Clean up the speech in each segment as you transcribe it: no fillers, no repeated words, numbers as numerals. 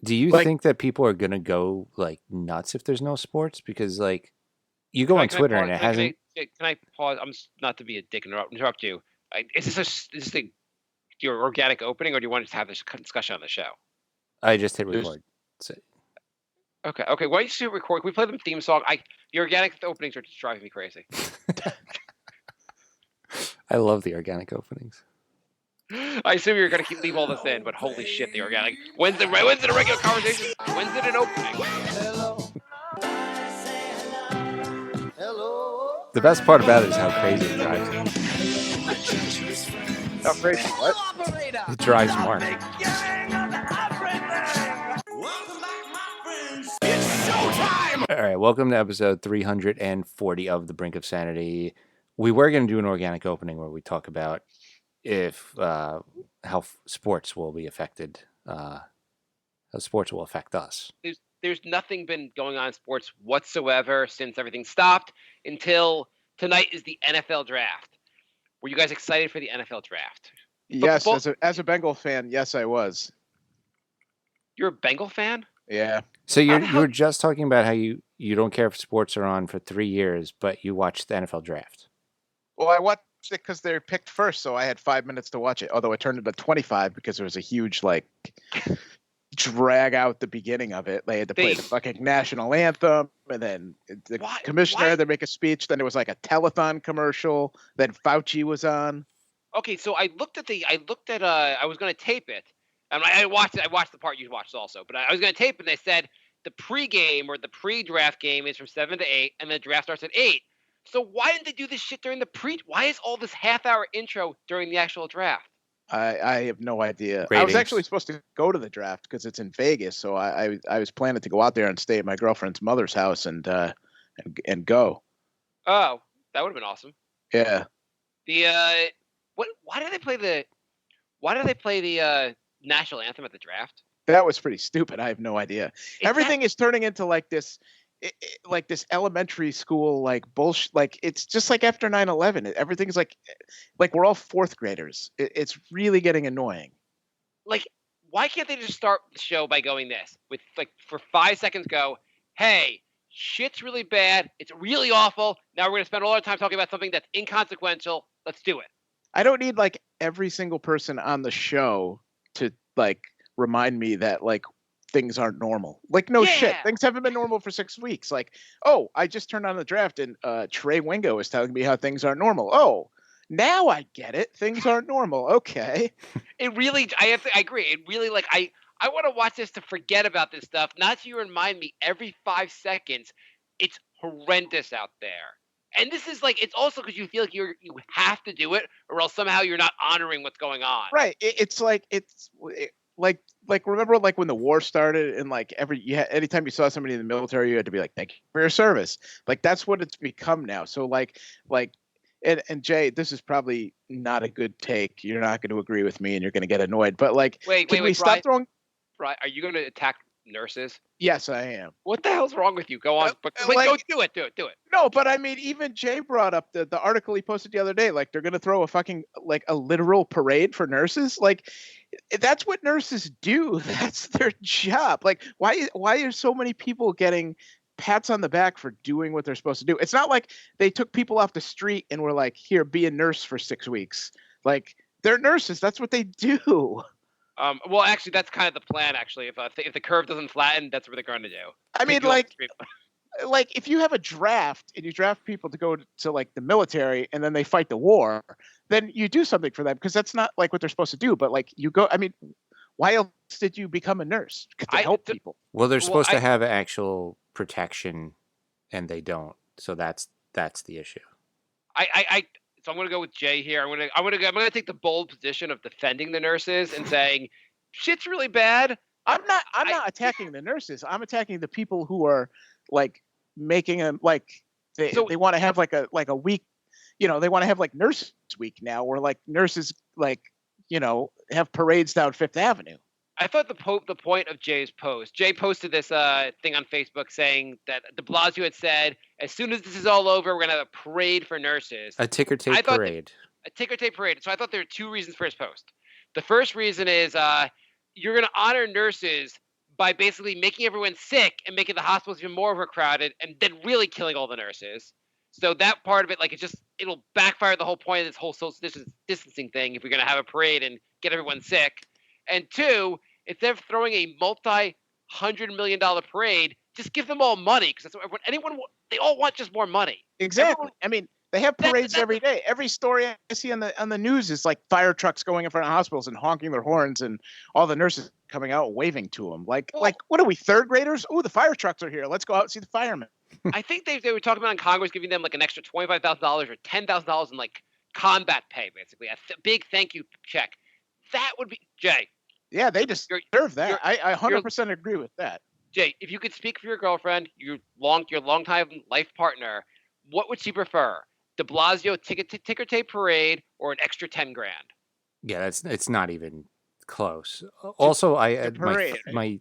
Do you Like, think that people are gonna go like nuts if there's no sports? Because like you go on Can I Twitter and pause? it hasn't. Can I pause? Not to be a dick and interrupt you. Is this your organic opening, or do you want to have this discussion on the show? I just hit there's record. So, Okay. Why don't you record? Can we play the theme song? The organic openings are just driving me crazy. I love the organic openings. I assume you're gonna leave all this in, but holy shit, the organic. When's it a regular conversation? When's it an opening? The best part about it is how crazy it drives. how crazy. What? It drives Mark. All right, welcome to episode 340 of The Brink of Sanity. We were going to do an organic opening where we talk about if how sports will be affected, how sports will affect us. There's nothing been going on in sports whatsoever since everything stopped until tonight is the NFL draft. Were you guys excited for the NFL draft? Yes, as a Bengal fan, yes, I was. You're a Bengal fan? Yeah. So you were just talking about how you don't care if sports are on for 3 years, but you watched the NFL draft. Well, I watched it because they picked first, so I had 5 minutes to watch it. Although it turned into 25 because there was a huge drag out the beginning of it. They had to play the fucking national anthem, and then the commissioner had to make a speech. Then there was like a telethon commercial. Then Fauci was on. Okay, so I was going to tape it. And I watched it. I watched the part you watched also. But I was going to tape it, and they said the pregame or the pre-draft game is from 7 to 8, and the draft starts at 8. So why didn't they do this shit during the Why is all this half-hour intro during the actual draft? I have no idea. Ratings. I was actually supposed to go to the draft because it's in Vegas, so I was planning to go out there and stay at my girlfriend's mother's house and go. Oh, that would have been awesome. Yeah. Why did they play the national anthem at the draft? That was pretty stupid. I have no idea. Everything is turning into this elementary school bullshit. It's just like after 9/11. Everything's like we're all fourth graders. It's really getting annoying. Why can't they just start the show by going this with for 5 seconds go, hey, shit's really bad. It's really awful. Now we're going to spend all our time talking about something that's inconsequential. Let's do it. I don't need every single person on the show to remind me that things aren't normal. Shit. Things haven't been normal for 6 weeks. I just turned on the draft and Trey Wingo is telling me how things aren't normal. Oh, now I get it. Things aren't normal. Okay. It really, I agree. It really I want to watch this to forget about this stuff. Not to remind me every 5 seconds. It's horrendous out there. And this is it's also because you feel like you have to do it, or else somehow you're not honoring what's going on. Right. Remember when the war started and anytime you saw somebody in the military, you had to be thank you for your service. That's what it's become now. So and Jay, this is probably not a good take. You're not going to agree with me and you're going to get annoyed. But wait, stop throwing? Right. Are you going to attack nurses? Yes, I am. What the hell's wrong with you? Go on. But go do it. No, but I mean, even Jay brought up the article he posted the other day. They're going to throw a fucking a literal parade for nurses. That's what nurses do. That's their job. Why are so many people getting pats on the back for doing what they're supposed to do? It's not like they took people off the street and were here, be a nurse for 6 weeks. They're nurses. That's what they do. Well, actually, that's kind of the plan. Actually, if the curve doesn't flatten, that's what they're going to do. I mean, if you have a draft and you draft people to go to the military and then they fight the war, then you do something for them because that's not what they're supposed to do. But you go. I mean, why else did you become a nurse? To help people. Well, they're supposed to have actual protection, and they don't. So that's the issue. So I'm going to go with Jay here. I'm going to take the bold position of defending the nurses and saying shit's really bad. I'm not attacking the nurses. I'm attacking the people who are making them they want to have a week. They want to have Nurses Week now, where nurses have parades down Fifth Avenue. I thought the point of Jay's post. Jay posted this thing on Facebook saying that de Blasio had said, as soon as this is all over, we're going to have a parade for nurses. A ticker tape parade. A ticker tape parade. So I thought there were 2 reasons for his post. The first reason is you're going to honor nurses by basically making everyone sick and making the hospitals even more overcrowded, and then really killing all the nurses. So that part of it, like, it'll backfire the whole point of this whole social distancing thing if we're going to have a parade and get everyone sick. And two, instead of throwing a multi-$100 million parade, just give them all money, because that's what they all want, just more money. Exactly. I mean, they have parades every day. Every story I see on the news is like fire trucks going in front of hospitals and honking their horns, and all the nurses coming out waving to them. Like what are we, third graders? Oh, the fire trucks are here. Let's go out and see the firemen. I think they were talking about in Congress giving them like an extra $25,000 or $10,000 in like combat pay, basically a big thank you check. That would be Jay. Yeah, they deserve that. I 100% agree with that. Jay, if you could speak for your girlfriend, your longtime life partner, what would she prefer? De Blasio ticker tape parade or an extra 10 grand? Yeah, it's not even close. Also, my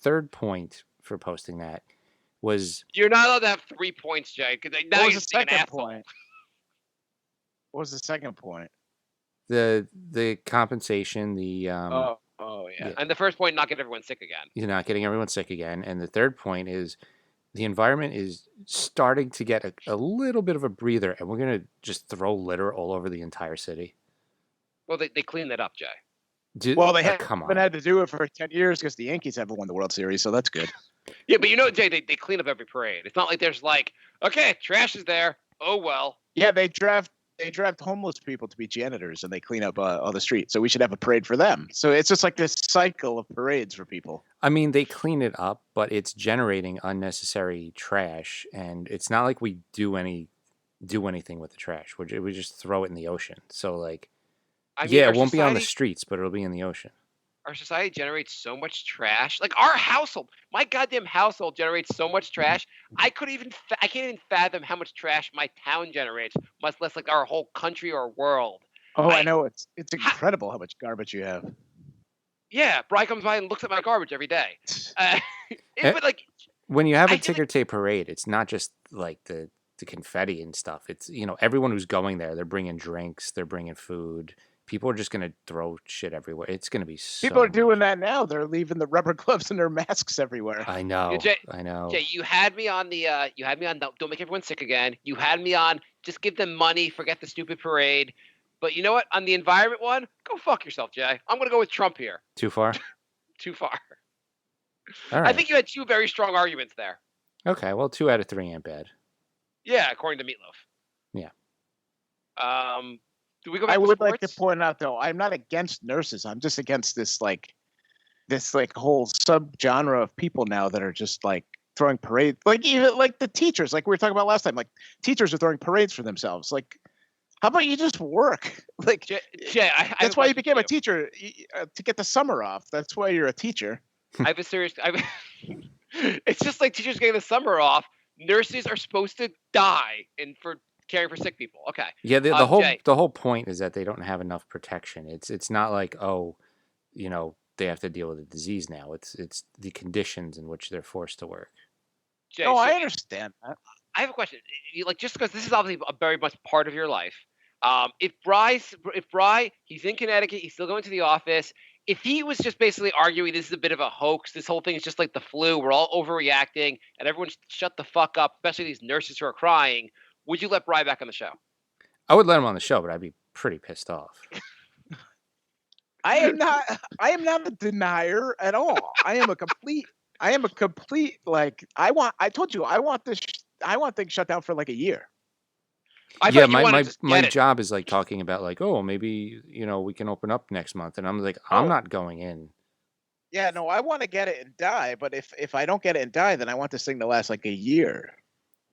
third point for posting that was you're not allowed to have 3 points, Jay. Because now you're the second point. What was the second point? The compensation, yeah. And the first point, not get everyone sick again. You're not getting everyone sick again. And the third point is the environment is starting to get a little bit of a breather, and we're going to just throw litter all over the entire city. Well, they cleaned that up, Jay. They haven't had to do it for 10 years because the Yankees haven't won the World Series, so that's good. Yeah, but Jay, they clean up every parade. It's not like there's like, okay, trash is there. Oh, well. Yeah, they draft homeless people to be janitors, and they clean up all the streets. So we should have a parade for them. So it's just like this cycle of parades for people. I mean, they clean it up, but it's generating unnecessary trash, and it's not like we do anything with the trash. We just throw it in the ocean. So like, it won't be on the streets, but it'll be in the ocean. Our society generates so much trash. Like our household, my goddamn household generates so much trash. I can't even fathom how much trash my town generates, much less like our whole country or world. Oh, I know. It's incredible how much garbage you have. Yeah, Brian comes by and looks at my garbage every day. But like, when you have a ticker tape parade, it's not just like the confetti and stuff. It's everyone who's going there, they're bringing drinks, they're bringing food. People are just going to throw shit everywhere. It's going to be so People are doing that now. They're leaving the rubber gloves and their masks everywhere. I know. I know. Jay, you had me on don't make everyone sick again. You had me on just give them money, forget the stupid parade. But you know what? On the environment one, go fuck yourself, Jay. I'm going to go with Trump here. Too far? Too far. All right. I think you had two very strong arguments there. Okay, well, 2 out of 3 ain't bad. Yeah, according to Meatloaf. Yeah. Do we go back I to would sports? like to point out, though, I'm not against nurses. I'm just against this whole subgenre of people now that are just like throwing parades. Like even like the teachers, like we were talking about last time. Like teachers are throwing parades for themselves. Like, how about you just work? Like, Jay, that's why you became a teacher, to get the summer off. That's why you're a teacher. It's just like teachers getting the summer off. Nurses are supposed to die for caring for sick people. Okay. Yeah, the whole point is that they don't have enough protection. It's not like, they have to deal with a disease now. It's the conditions in which they're forced to work. Jay, I understand that. I have a question. Just because this is obviously a very much part of your life. If Bry, he's in Connecticut, he's still going to the office. If he was just basically arguing this is a bit of a hoax, this whole thing is just like the flu, we're all overreacting, and everyone shut the fuck up, especially these nurses who are crying, would you let Bry back on the show? I would let him on the show, but I'd be pretty pissed off. I am not a denier at all. I am a complete I told you I want things shut down for like a year. My job is like talking about like, oh, maybe we can open up next month, and I'm like, I'm not going in. Yeah, no, I want to get it and die, but if I don't get it and die, then I want this thing to last like a year.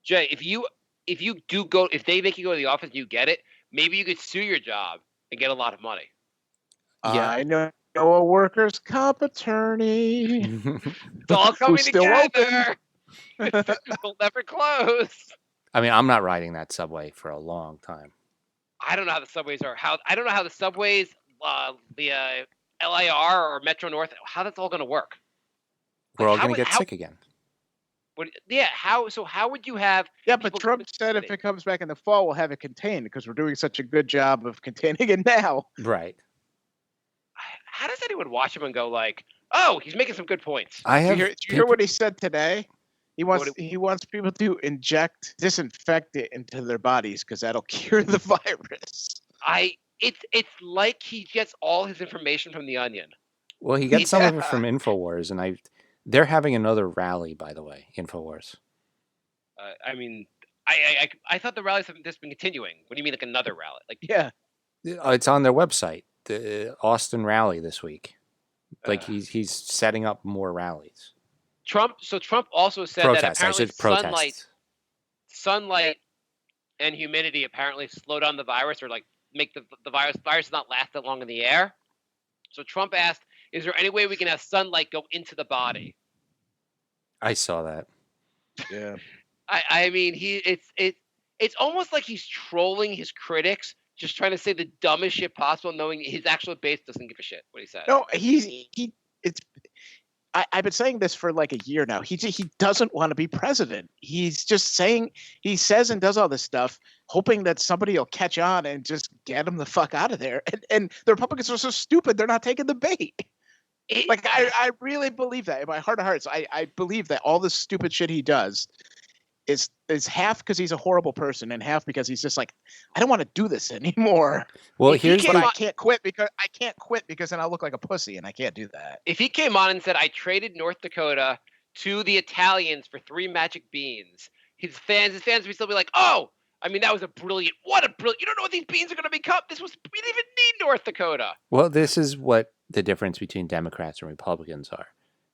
Jay, if they make you go to the office and you get it, maybe you could sue your job and get a lot of money. Yeah, I know a workers' comp attorney. It's all coming together. We'll never close. I mean, I'm not riding that subway for a long time. I don't know how the subways are. I don't know how the subways, the LIR or Metro North, how that's all going to work. We're all going to get sick again. How would you have? Yeah, but Trump said if it comes back in the fall, we'll have it contained because we're doing such a good job of containing it now. Right. How does anyone watch him and go like, Oh, he's making some good points. Did you hear what he said today? He wants people to inject disinfectant into their bodies because that'll cure the virus. It's like he gets all his information from the Onion. Well, he gets some of it from InfoWars, and they're having another rally, by the way. InfoWars. I thought the rallies have just been continuing. What do you mean, like another rally? Like, yeah, it's on their website. The Austin rally this week. Like he's setting up more rallies. Trump also said that apparently sunlight and humidity apparently slow down the virus or like make the virus not last that long in the air. So Trump asked, "Is there any way we can have sunlight go into the body?" I saw that. Yeah. I mean, it's almost like he's trolling his critics, just trying to say the dumbest shit possible, knowing his actual base doesn't give a shit what he says. No, I've been saying this for like a year now. He doesn't want to be president. He's just saying, he says and does all this stuff, hoping that somebody will catch on and just get him the fuck out of there. And the Republicans are so stupid, they're not taking the bait. I really believe that in my heart of hearts. I believe that all this stupid shit he does is half because he's a horrible person and half because he's just like, I don't want to do this anymore. Well, I can't quit because then I'll look like a pussy, and I can't do that. If he came on and said, I traded North Dakota to the Italians for 3 magic beans, his fans would still be like, oh, I mean, that was you don't know what these beans are going to become. We didn't even need North Dakota. Well, this is what the difference between Democrats and Republicans are.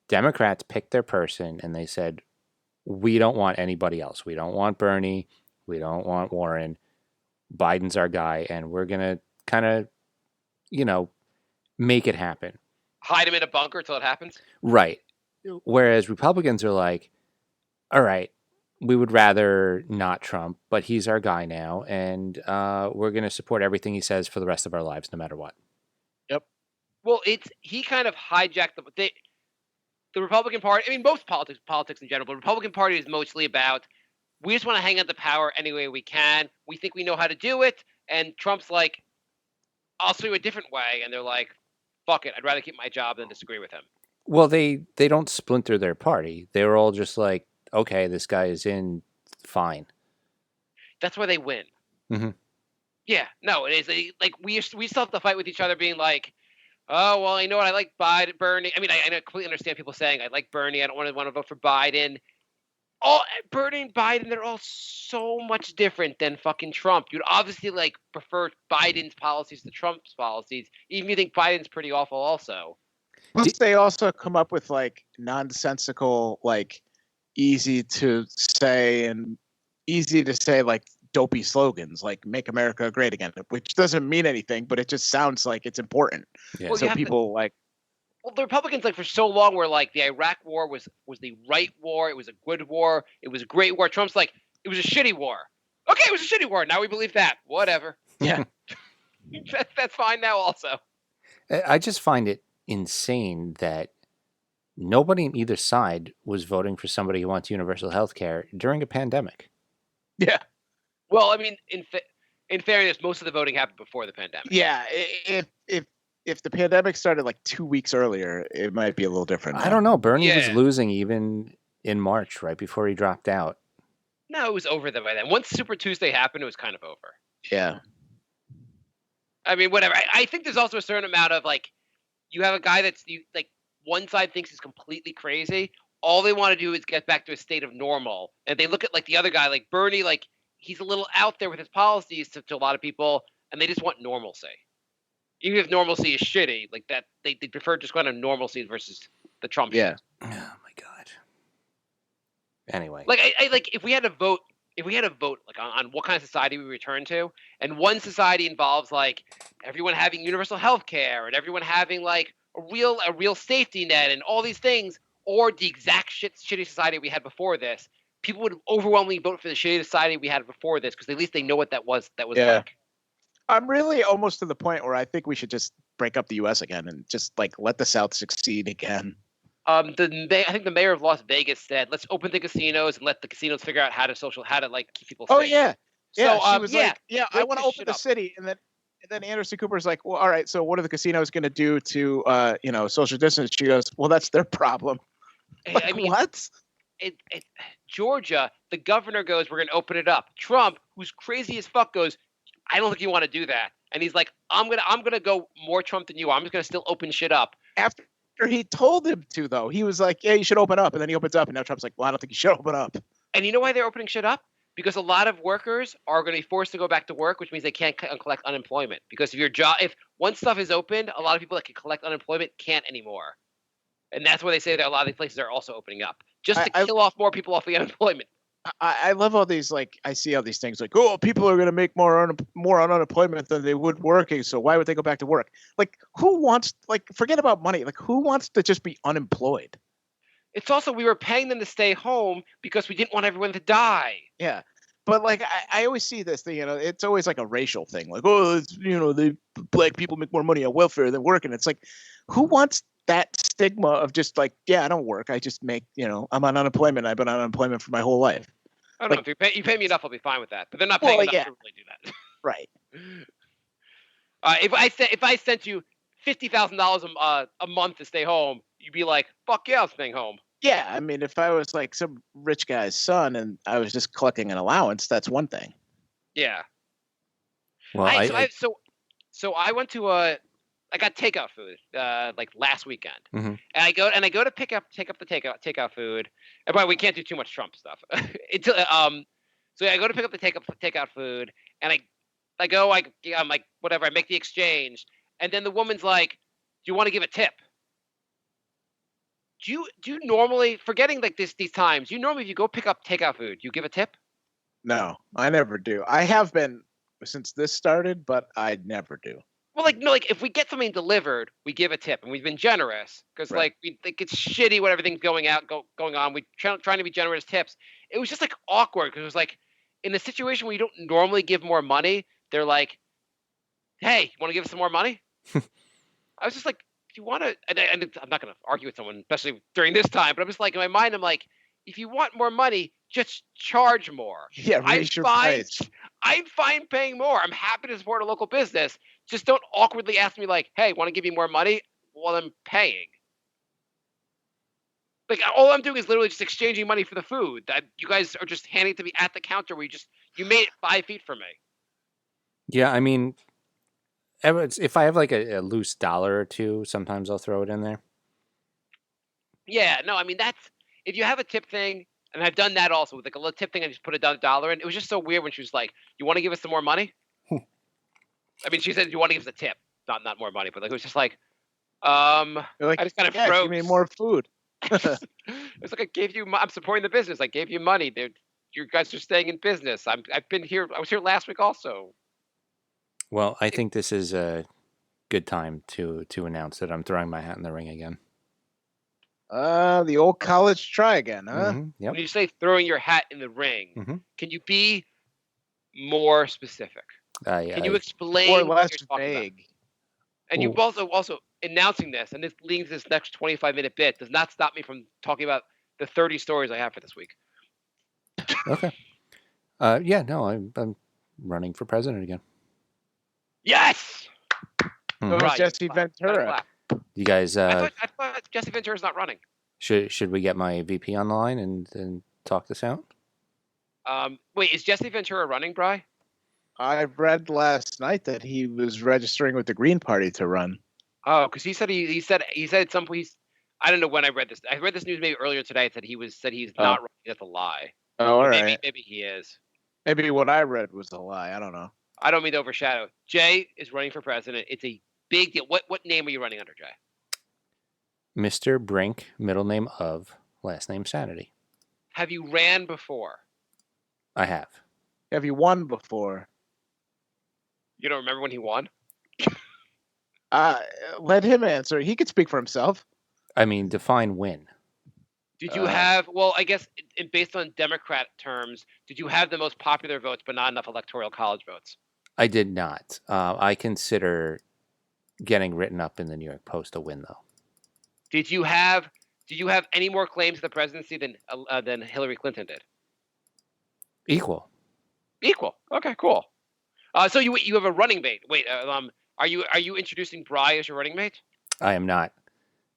Democrats picked their person and they said, we don't want anybody else. We don't want Bernie. We don't want Warren. Biden's our guy, and we're going to kind of, make it happen. Hide him in a bunker until it happens? Right. Whereas Republicans are like, all right, we would rather not Trump, but he's our guy now, and we're going to support everything he says for the rest of our lives, no matter what. Yep. Well, he kind of hijacked the Republican Party. I mean, most politics in general, but the Republican Party is mostly about, we just want to hang on to power any way we can. We think we know how to do it. And Trump's like, I'll show you a different way. And they're like, fuck it. I'd rather keep my job than disagree with him. Well, they don't splinter their party. They were all just like, okay, this guy is in, fine. That's why they win. Mm-hmm. Yeah, no, it is. Like, we still have to fight with each other being like, oh, well, you know what? I like Bernie. I mean, I completely understand people saying, I like Bernie. I don't want to vote for Biden. Bernie and Biden, they're all so much different than fucking Trump. You'd obviously, prefer Biden's policies to Trump's policies, even if you think Biden's pretty awful also. Plus, they also come up with, nonsensical, easy to say, dopey slogans like "Make America Great Again," which doesn't mean anything, but it just sounds like it's important. Yeah. Well, so people Well, the Republicans, for so long were like, the Iraq war was the right war. It was a good war. It was a great war. Trump's like, it was a shitty war. Okay, it was a shitty war. Now we believe that. Whatever. Yeah. That's fine now also. I just find it insane that nobody on either side was voting for somebody who wants universal health care during a pandemic. Yeah. Well, I mean, in fairness, most of the voting happened before the pandemic. Yeah. If the pandemic started 2 weeks earlier, it might be a little different. I don't know. Bernie was losing even in March, right before he dropped out. No, it was over by then. Once Super Tuesday happened, it was kind of over. Yeah. I mean, whatever. I think there's also a certain amount of you have a guy that's one side thinks he's completely crazy. All they want to do is get back to a state of normal. And they look at the other guy, like Bernie, he's a little out there with his policies to a lot of people, and they just want normalcy. Even if normalcy is shitty, that, they prefer just going to normalcy versus the Trump shit. Oh my God. Anyway. If we had to vote on what kind of society we return to, and one society involves everyone having universal health care and everyone having a real safety net and all these things, or the exact shitty society we had before this, people would overwhelmingly vote for the shitty society we had before this because at least they know what that was like. I'm really almost to the point where I think we should just break up the U.S. again and just let the South succeed again. I think the mayor of Las Vegas said, "Let's open the casinos and let the casinos figure out how to keep people safe." Oh yeah, So she was I I want to open the city, and then then Anderson Cooper's like, well, all right, so what are the casinos going to do to, social distance? She goes, well, that's their problem. Like, I mean, what? Georgia, the governor goes, we're going to open it up. Trump, who's crazy as fuck, goes, I don't think you want to do that. And he's like, I'm gonna go more Trump than you. I'm just gonna still open shit up. After he told him to, though, he was like, yeah, you should open up. And then he opens up, and now Trump's like, well, I don't think you should open up. And you know why they're opening shit up? Because a lot of workers are going to be forced to go back to work, which means they can't collect unemployment. Because if once stuff is opened, a lot of people that can collect unemployment can't anymore. And that's why they say that a lot of these places are also opening up, just to kill off more people off the unemployment. I love all these, like, I see all these things like, oh, people are going to make more on unemployment than they would working. So why would they go back to work? Like, who wants, like, forget about money. Like, who wants to just be unemployed? It's also, we were paying them to stay home because we didn't want everyone to die. Yeah. But, like, I always see this thing, it's always like a racial thing. Like, oh, the black people make more money on welfare than working. It's like, who wants that stigma of just like, yeah, I don't work. I just make, I'm on unemployment. I've been on unemployment for my whole life. I don't know. If you pay me enough, I'll be fine with that. But they're not paying enough to really do that. Right. If I sent you $50,000 a month to stay home, you'd be like, fuck yeah, I'm staying home. Yeah, I mean, if I was like some rich guy's son and I was just collecting an allowance, that's one thing. Yeah. Well, so I went to I got takeout food like last weekend, mm-hmm. and I go to take up the takeout food. And by the way, we can't do too much Trump stuff. So I go to pick up the takeout food, and I'm like, whatever. I make the exchange, and then the woman's like, "Do you want to give a tip?" Do you normally, forgetting like these times, you normally, if you go pick up takeout food, you give a tip? No, I never do. I have been since this started, but I never do. Well, if we get something delivered, we give a tip, and we've been generous because Right. we think it's shitty when everything's going on. We trying to be generous tips. It was just like awkward because it was like in the situation where you don't normally give more money, they're like, "Hey, you want to give us some more money?" I was just like, "Do you want to?" And I'm not going to argue with someone, especially during this time. But I'm just like, in my mind, I'm like, if you want more money, just charge more. Yeah, raise your price. I'm fine paying more. I'm happy to support a local business. Just don't awkwardly ask me like, "Hey, want to give you more money?" while I'm paying. Like, all I'm doing is literally just exchanging money for the food. That you guys are just handing it to me at the counter where you made it 5 feet from me. Yeah, I mean, if I have like a loose dollar or two, sometimes I'll throw it in there. Yeah, no, I mean, if you have a tip thing, and I've done that also with like a little tip thing, I just put $1 in. It was just so weird when she was like, "You want to give us some more money?" I mean, she said, "You want to give us a tip, not more money," but like it was just like, You're like, I just kind of yeah, froze. give me more food. It's like I'm supporting the business. I gave you money, dude. You guys are staying in business. I've been here. I was here last week also. Well, I think this is a good time to announce that I'm throwing my hat in the ring again. The old college try again, huh? Mm-hmm. Yep. When you say throwing your hat in the ring, can you be more specific? Yeah, can you explain or what less you're talking vague? about? And you also announcing this, and this leads to this next 25-minute bit does not stop me from talking about the 30 stories I have for this week. Okay. Yeah, no, I'm running for president again. Yes. So Right. Jesse Ventura. You guys, I thought Jesse Ventura's not running. Should we get my VP on the line and talk this out? Wait, is Jesse Ventura running, Bri? I read last night that he was registering with the Green Party to run. Oh, because he said at some point I don't know when I read this. I read this news maybe earlier today. It said he's not running. That's a lie. Oh, all right. Maybe he is. Maybe what I read was a lie. I don't know. I don't mean to overshadow. Jay is running for president. It's a big deal. What name are you running under, Jay? Mr. Brink, middle name of, last name Sanity. Have you ran before? I have. Have you won before? You don't remember when he won? Let him answer. He could speak for himself. I mean, define win. Did you have, well, I guess based on Democrat terms, did you have the most popular votes but not enough electoral college votes? I did not. I consider getting written up in the New York Post a win, though. Did you have any more claims to the presidency than Hillary Clinton did? Equal. Okay, cool. So you have a running mate. Wait, are you introducing Bry as your running mate? I am not.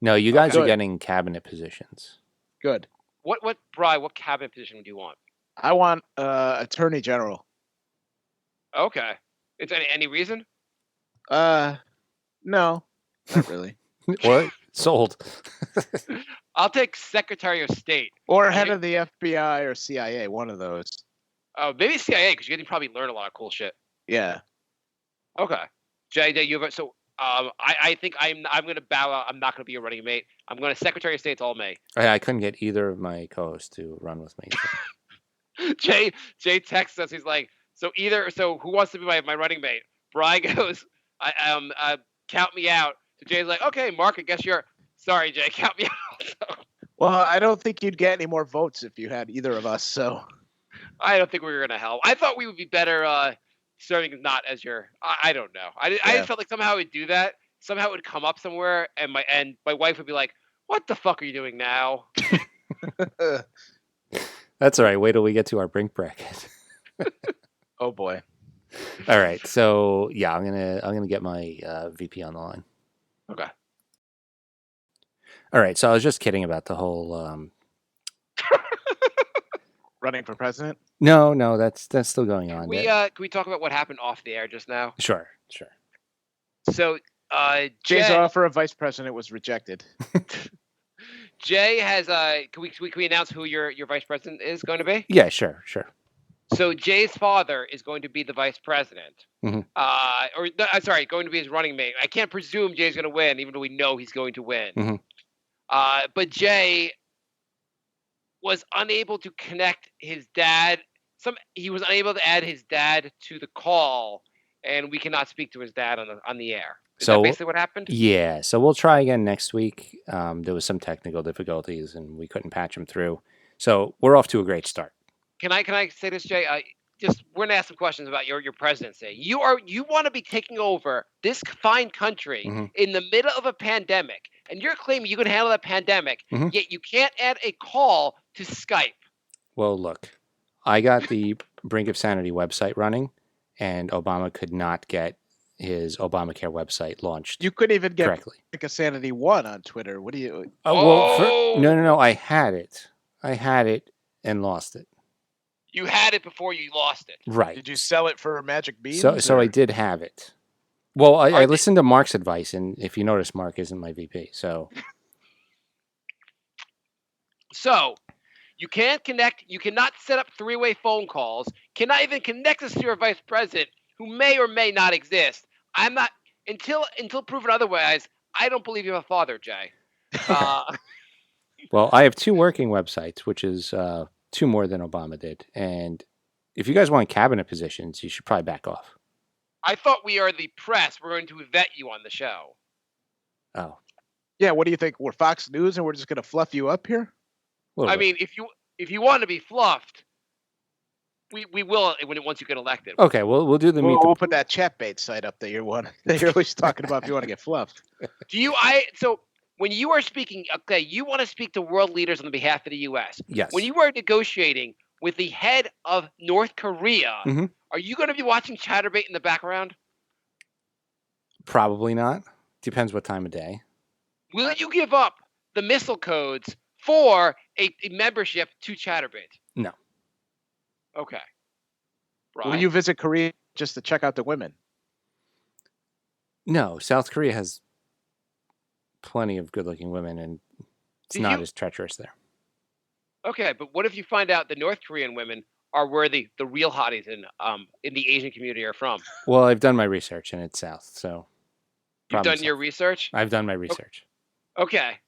No, you guys are Good. getting cabinet positions. Good. What Bry? What cabinet position do you want? I want attorney general. Okay. It's any reason? No, not really. What? Sold. I'll take Secretary of State. Or head of the FBI or CIA, one of those. Oh, maybe CIA because you can probably learn a lot of cool shit. Yeah. Okay. Jay, you have so. I think I'm going to bow out. I'm not going to be a running mate. I'm going to Secretary of State all May. I couldn't get either of my co-hosts to run with me. So. Jay texts us. He's like, so who wants to be my running mate? Bry goes, count me out. So Jay's like, okay, Mark, I guess you're. Sorry, Jay, count me out. Well, I don't think you'd get any more votes if you had either of us. So I don't think we were going to help. I thought we would be better serving not as your. I don't know. I just felt like somehow I would do that. Somehow it would come up somewhere, and my wife would be like, "What the fuck are you doing now?" That's all right. Wait till we get to our brink bracket. Oh boy. All right. So yeah, I'm gonna get my VP on the line. Okay. All right. So I was just kidding about the whole. Running for president? No, that's still going on. Can we talk about what happened off the air just now? Sure. So Jay's offer of vice president was rejected. Jay has can we announce who your vice president is going to be? Yeah, sure. So Jay's father is going to be the vice president. Mm-hmm. Going to be his running mate. I can't presume Jay's going to win, even though we know he's going to win. Mm-hmm. But Jay was unable to connect his dad. He was unable to add his dad to the call, and we cannot speak to his dad on the air. Is that basically what happened? Yeah. So we'll try again next week. There was some technical difficulties, and we couldn't patch him through. So we're off to a great start. Can I say this, Jay? We're gonna ask some questions about your presidency. You want to be taking over this fine country in the middle of a pandemic, and you're claiming you can handle that pandemic, yet you can't add a call to Skype. Well, look, I got the Brink of Sanity website running, and Obama could not get his Obamacare website launched. You couldn't even get correctly. Brink of Sanity 1 on Twitter. What do you? No. I had it and lost it. You had it before you lost it. Right. Did you sell it for magic beans? So I did have it. Well, I listened to Marc's advice, and if you notice, Marc isn't my VP. So you can't connect. You cannot set up three-way phone calls. Cannot even connect us to your vice president, who may or may not exist. I'm not until proven otherwise. I don't believe you have a father, Jay. Well, I have 2 working websites, which is 2 more than Obama did. And if you guys want cabinet positions, you should probably back off. I thought we are the press. We're going to vet you on the show. Oh. Yeah, what do you think? We're Fox News and we're just going to fluff you up here? I mean, if you want to be fluffed, we will once you get elected. Okay, we'll do the meet. We'll put that chat bait site up that you're always talking about if you want to get fluffed. So when you are speaking, okay, you want to speak to world leaders on behalf of the U.S. Yes. When you are negotiating with the head of North Korea, are you going to be watching Chatterbait in the background? Probably not. Depends what time of day. Will you give up the missile codes for a membership to Chatterbait? No. Okay. Right. Will you visit Korea just to check out the women? No. South Korea has plenty of good-looking women, and it's not as treacherous there. Okay, but what if you find out the North Korean women are where the real hotties in the Asian community are from? Well, I've done my research, and it's South, so... You've done your research? I've done my research. Okay.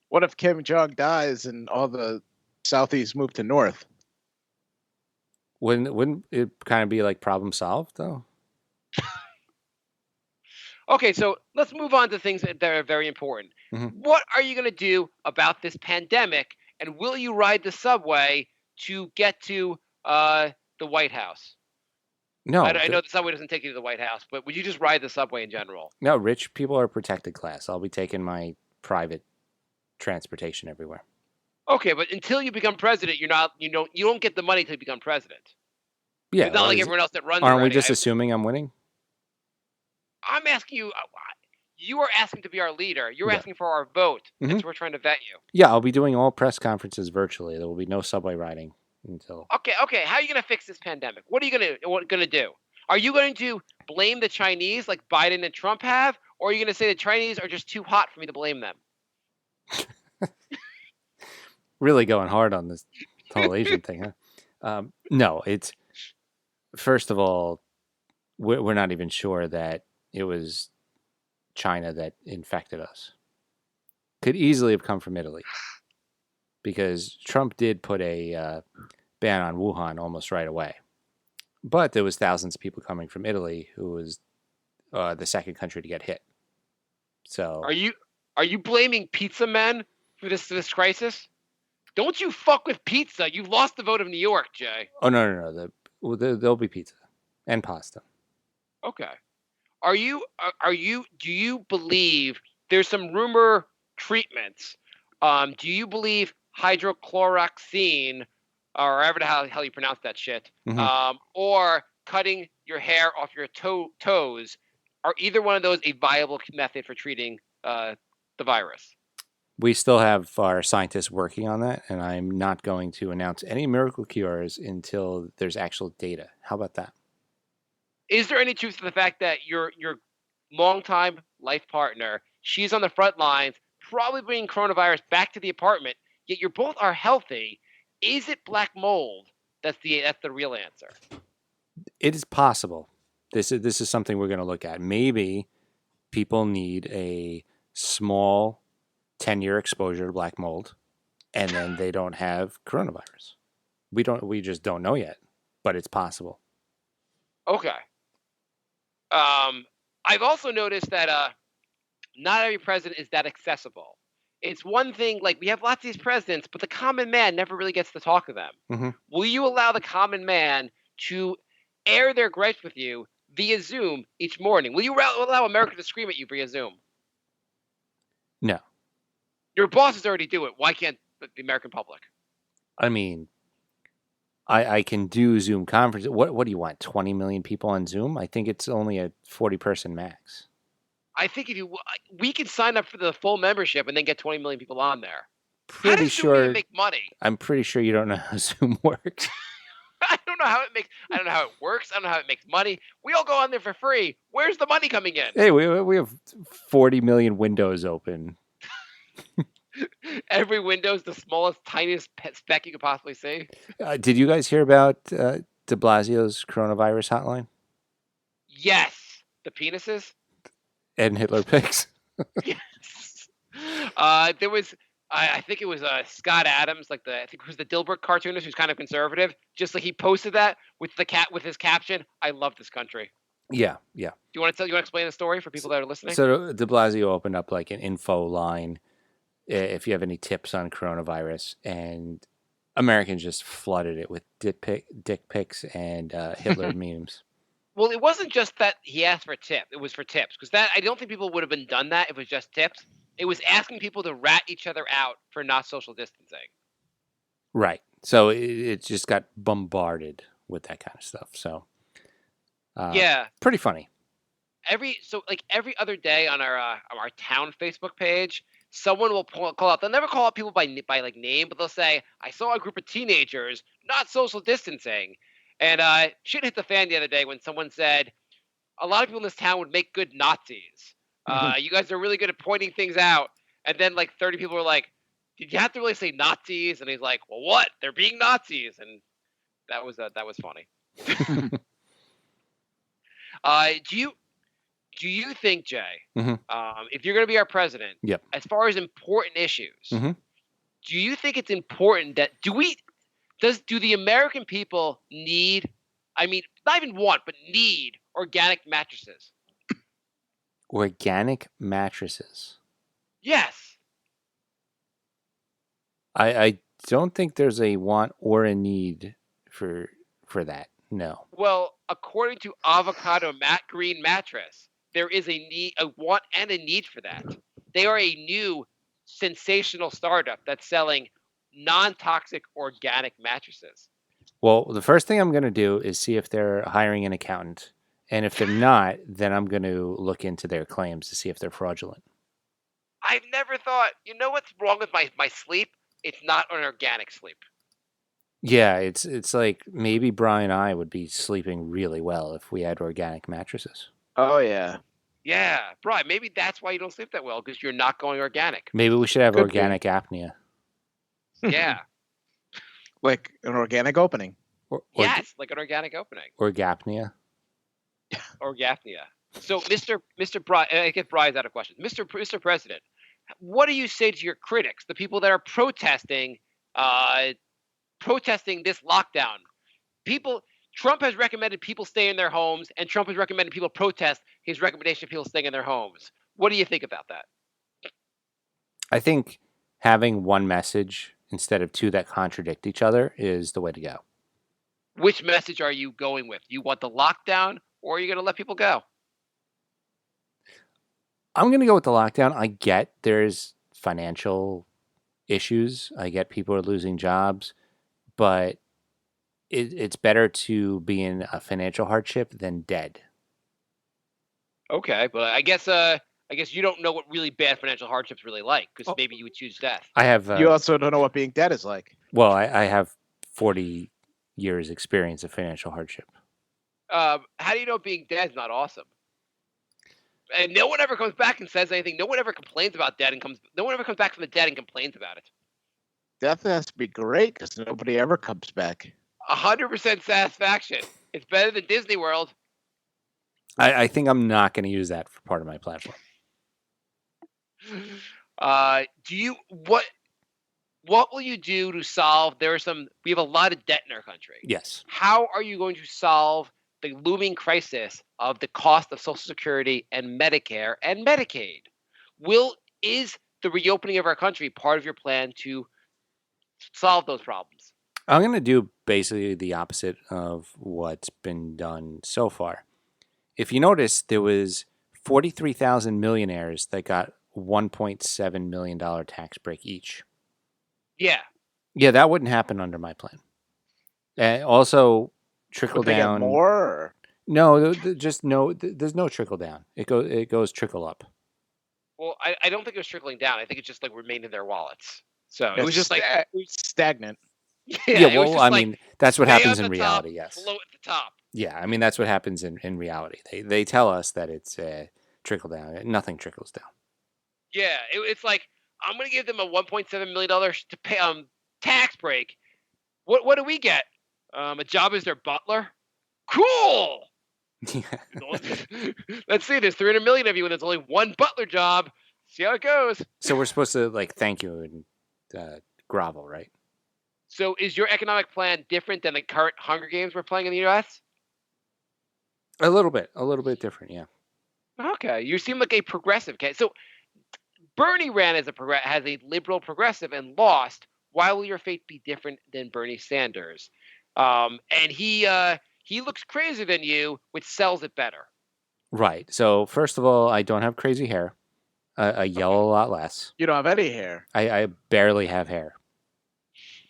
What if Kim Jong dies and all the Southeast move to North? Wouldn't it kind of be like problem solved, though? Okay, so let's move on to things that are very important. What are you going to do about this pandemic, and will you ride the subway to get to the White House? No. I know the subway doesn't take you to the White House, but would you just ride the subway in general? No, rich people are protected class. I'll be taking my private transportation everywhere. Okay, but until you become president, you don't get the money to become president. Yeah, It's not like everyone else that runs. aren't we already. just assuming I'm winning? I'm asking you. You are asking to be our leader. You're Yeah. asking for our vote, Mhm. and so we're trying to vet you. Yeah, I'll be doing all press conferences virtually. There will be no subway riding until. Okay. How are you going to fix this pandemic? What are you going to do? Are you going to blame the Chinese like Biden and Trump have, or are you going to say the Chinese are just too hot for me to blame them? Really going hard on this whole Asian thing, huh? No, it's first of all, we're not even sure that it was China that infected us. Could easily have come from Italy because Trump did put a ban on Wuhan almost right away. But there was thousands of people coming from Italy, who was the second country to get hit. So are you blaming pizza men for this crisis? Don't you fuck with pizza? You've lost the vote of New York, Jay. Oh no. There'll be pizza and pasta. Okay. Do you believe there's some rumor treatments? Do you believe hydrochloroxine, or whatever the hell you pronounce that shit, or cutting your hair off your toes, are either one of those a viable method for treating the virus? We still have our scientists working on that, and I'm not going to announce any miracle cures until there's actual data. How about that? Is there any truth to the fact that your longtime life partner, she's on the front lines, probably bringing coronavirus back to the apartment, yet you both are healthy? Is it black mold? That's the real answer. It is possible. This is something we're going to look at. Maybe people need a small 10-year exposure to black mold, and then they don't have coronavirus. We just don't know yet, but it's possible. Okay. I've also noticed that not every president is that accessible. It's one thing, like, we have lots of these presidents, but the common man never really gets to talk to them. Mm-hmm. Will you allow the common man to air their gripes with you via Zoom each morning? Will you allow America to scream at you via Zoom? No. Your bosses already do it. Why can't the American public? I mean, I can do Zoom conferences. What do you want? 20 million people on Zoom? I think it's only a 40-person max. I think we can sign up for the full membership and then get 20 million people on there. Pretty how does sure Zoom even make money? I'm pretty sure you don't know how Zoom works. I don't know how it works. I don't know how it makes money. We all go on there for free. Where's the money coming in? Hey, we have 40 million windows open. Every window's the smallest, tiniest speck you could possibly see. Did you guys hear about de Blasio's coronavirus hotline? Yes. The penises? And Hitler pics? Yes. There was, I think it was Scott Adams, I think it was the Dilbert cartoonist who's kind of conservative. Just like he posted that with his caption, "I love this country." Yeah. Do you want to explain the story for people that are listening? So de Blasio opened up like an info line if you have any tips on coronavirus, and Americans just flooded it with dick pics and Hitler memes. Well, it wasn't just that he asked for a tip. It was for tips, because I don't think people would have done that if it was just tips. It was asking people to rat each other out for not social distancing. Right. So it just got bombarded with that kind of stuff. So yeah, pretty funny. Every other day on our town Facebook page, someone will call out. They'll never call out people by like name, but they'll say, "I saw a group of teenagers not social distancing," and shit hit the fan the other day when someone said, "A lot of people in this town would make good Nazis. You guys are really good at pointing things out." And then like 30 people were like, "Did you have to really say Nazis?" And he's like, "Well, what? They're being Nazis." And that was funny. Do you think, Jay, if you're going to be our president, yep, as far as important issues, do you think it's important that do the American people need, I mean, not even want, but need organic mattresses? Organic mattresses? Yes. I don't think there's a want or a need for that. No. Well, according to Avocado Green Mattress, there is a want and a need for that. They are a new sensational startup that's selling non-toxic organic mattresses. Well, the first thing I'm going to do is see if they're hiring an accountant. And if they're not, then I'm going to look into their claims to see if they're fraudulent. I've never thought, you know what's wrong with my sleep? It's not an organic sleep. Yeah, it's like maybe Brian and I would be sleeping really well if we had organic mattresses. Oh yeah. Yeah, Brian, maybe that's why you don't sleep that well, because you're not going organic. Maybe we should have Could be. organic apnea. Yeah. Like an organic opening. Yes, like an organic opening. Orgapnea. Orgapnea. So, Mr. Brian, I guess Brian's out of questions. Mr. President, what do you say to your critics, the people that are protesting this lockdown? Trump has recommended people stay in their homes, and Trump has recommended people protest his recommendation of people staying in their homes. What do you think about that? I think having one message instead of two that contradict each other is the way to go. Which message are you going with? You want the lockdown, or are you going to let people go? I'm going to go with the lockdown. I get there's financial issues. I get people are losing jobs, but it's better to be in a financial hardship than dead. Okay, but I guess you don't know what really bad financial hardship's really like, because maybe you would choose death. I have. You also don't know what being dead is like. Well, I have 40 years experience of financial hardship. How do you know being dead is not awesome? And no one ever comes back and says anything. No one ever complains about dead no one ever comes back from the dead and complains about it. Death has to be great because nobody ever comes back. 100% satisfaction. It's better than Disney World. I think I'm not going to use that for part of my platform. What will you do to solve? We have a lot of debt in our country. Yes. How are you going to solve the looming crisis of the cost of Social Security and Medicare and Medicaid? Is the reopening of our country part of your plan to solve those problems? I'm going to do basically the opposite of what's been done so far. If you notice, there was 43,000 millionaires that got $1.7 million tax break each. Yeah. Yeah, that wouldn't happen under my plan. Also, trickle down. Get more? Or? No, just no. There's no trickle down. It goes trickle up. Well, I don't think it was trickling down. I think it just like remained in their wallets. So it was just like stagnant. Yeah, well, I mean, that's what happens in reality. Yes. Float at the top. Yeah, I mean that's what happens in reality. They tell us that it's trickle down. Nothing trickles down. Yeah, it's like I'm going to give them a $1.7 million to pay tax break. What do we get? A job as their butler? Cool. Let's see. There's 300 million of you, and there's only one butler job. See how it goes. So we're supposed to like thank you and grovel, right? So is your economic plan different than the current Hunger Games we're playing in the U.S.? A little bit different, yeah. Okay, you seem like a progressive. Okay, so Bernie ran as has a liberal progressive and lost. Why will your fate be different than Bernie Sanders? And he looks crazier than you, which sells it better. Right. So first of all, I don't have crazy hair. I yell a lot less. You don't have any hair. I barely have hair.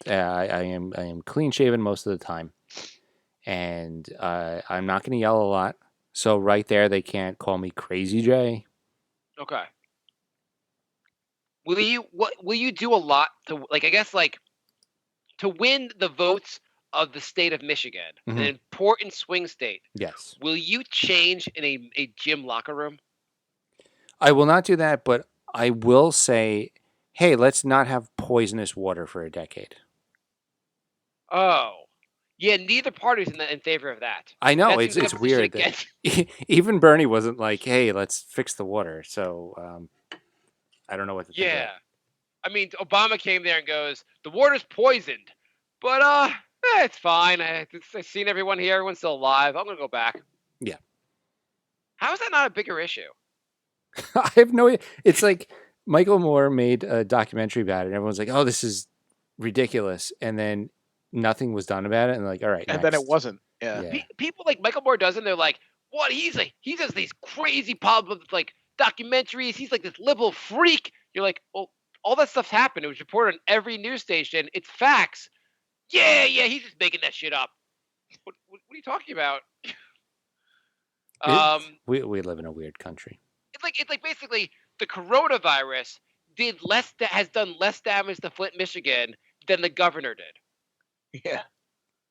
I am clean shaven most of the time, and I'm not going to yell a lot. So right there, they can't call me Crazy Jay. Okay. Will you do a lot to to win the votes of the state of Michigan, an important swing state? Yes. Will you change in a gym locker room? I will not do that, but I will say, hey, let's not have poisonous water for a decade. Oh. Yeah, neither party's in favor of that. I know, it's weird. That even Bernie wasn't like, hey, let's fix the water. So I don't know what to think. Yeah. I mean, Obama came there and goes, the water's poisoned. But it's fine. I've seen everyone here. Everyone's still alive. I'm going to go back. Yeah. How is that not a bigger issue? I have no idea. It's like Michael Moore made a documentary about it, and everyone's like, oh, this is ridiculous. And then nothing was done about it, and like, all right, and then it wasn't. Yeah. People like Michael Moore does, and they're like, what? He does these crazy like documentaries. He's like this liberal freak. You're like, well, all that stuff's happened. It was reported on every news station. It's facts. Yeah, he's just making that shit up. What are you talking about? We live in a weird country. It's like basically the coronavirus has done less damage to Flint, Michigan than the governor did. Yeah.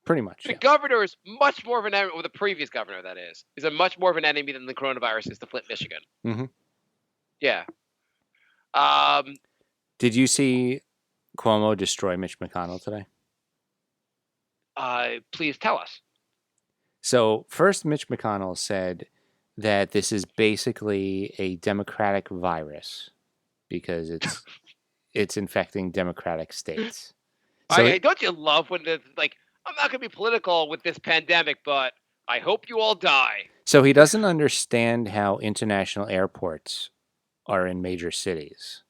Pretty much. The governor is much more of an enemy, or the previous governor, that is a much more of an enemy than the coronavirus is to Flint, Michigan. Mm-hmm. Yeah. Did you see Cuomo destroy Mitch McConnell today? Please tell us. So first, Mitch McConnell said that this is basically a Democratic virus because it's infecting Democratic states. So don't you love when it's like, I'm not going to be political with this pandemic, but I hope you all die. So he doesn't understand how international airports are in major cities,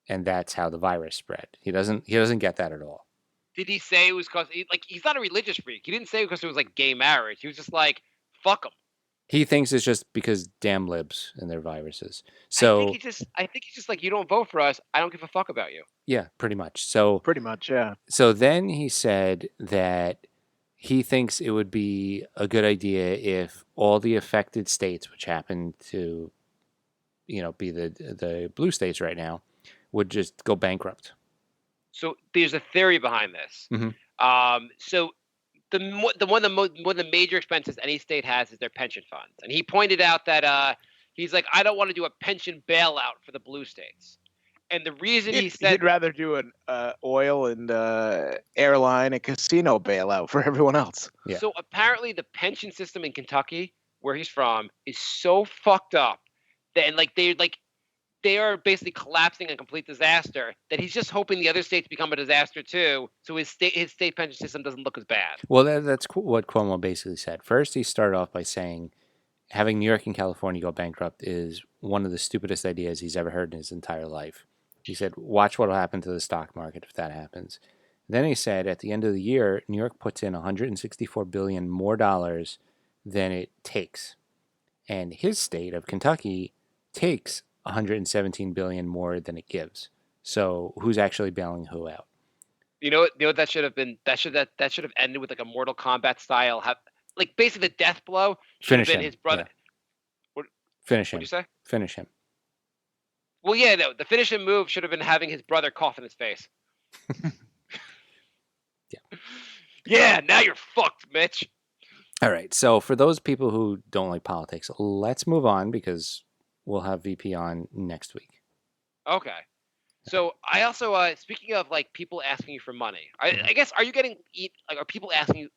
and that's how the virus spread. He doesn't get that at all. Did he say it was because he's not a religious freak? He didn't say it because it was like gay marriage. He was just like, fuck him. He thinks it's just because damn libs and their viruses. So I think he's just like, you don't vote for us, I don't give a fuck about you. Yeah, pretty much. So pretty much, yeah. So then he said that he thinks it would be a good idea if all the affected states, which happen to, be the blue states right now, would just go bankrupt. So there's a theory behind this. Mm-hmm. So one of the major expenses any state has is their pension funds, and he pointed out that he's like, I don't want to do a pension bailout for the blue states, and the reason he said he'd rather do an oil and airline and casino bailout for everyone else. Yeah. So apparently the pension system in Kentucky, where he's from, is so fucked up that they are basically collapsing a complete disaster that he's just hoping the other states become a disaster too, so his state pension system doesn't look as bad. Well, that's what Cuomo basically said. First, he started off by saying having New York and California go bankrupt is one of the stupidest ideas he's ever heard in his entire life. He said, watch what will happen to the stock market if that happens. Then he said, at the end of the year, New York puts in $164 billion more dollars than it takes. And his state of Kentucky takes $117 billion more than it gives. So who's actually bailing who out? You know what that should have been? That should have ended with like a Mortal Kombat style. Like basically the death blow should have been his brother. Yeah. Finish him. What'd you say? Finish him. Well, yeah, no. The finish him move should have been having his brother cough in his face. Yeah. Yeah. Now you're fucked, Mitch. All right. So for those people who don't like politics, let's move on because we'll have VP on next week. Okay. So I also, speaking of like people asking you for money, I guess, are people asking you?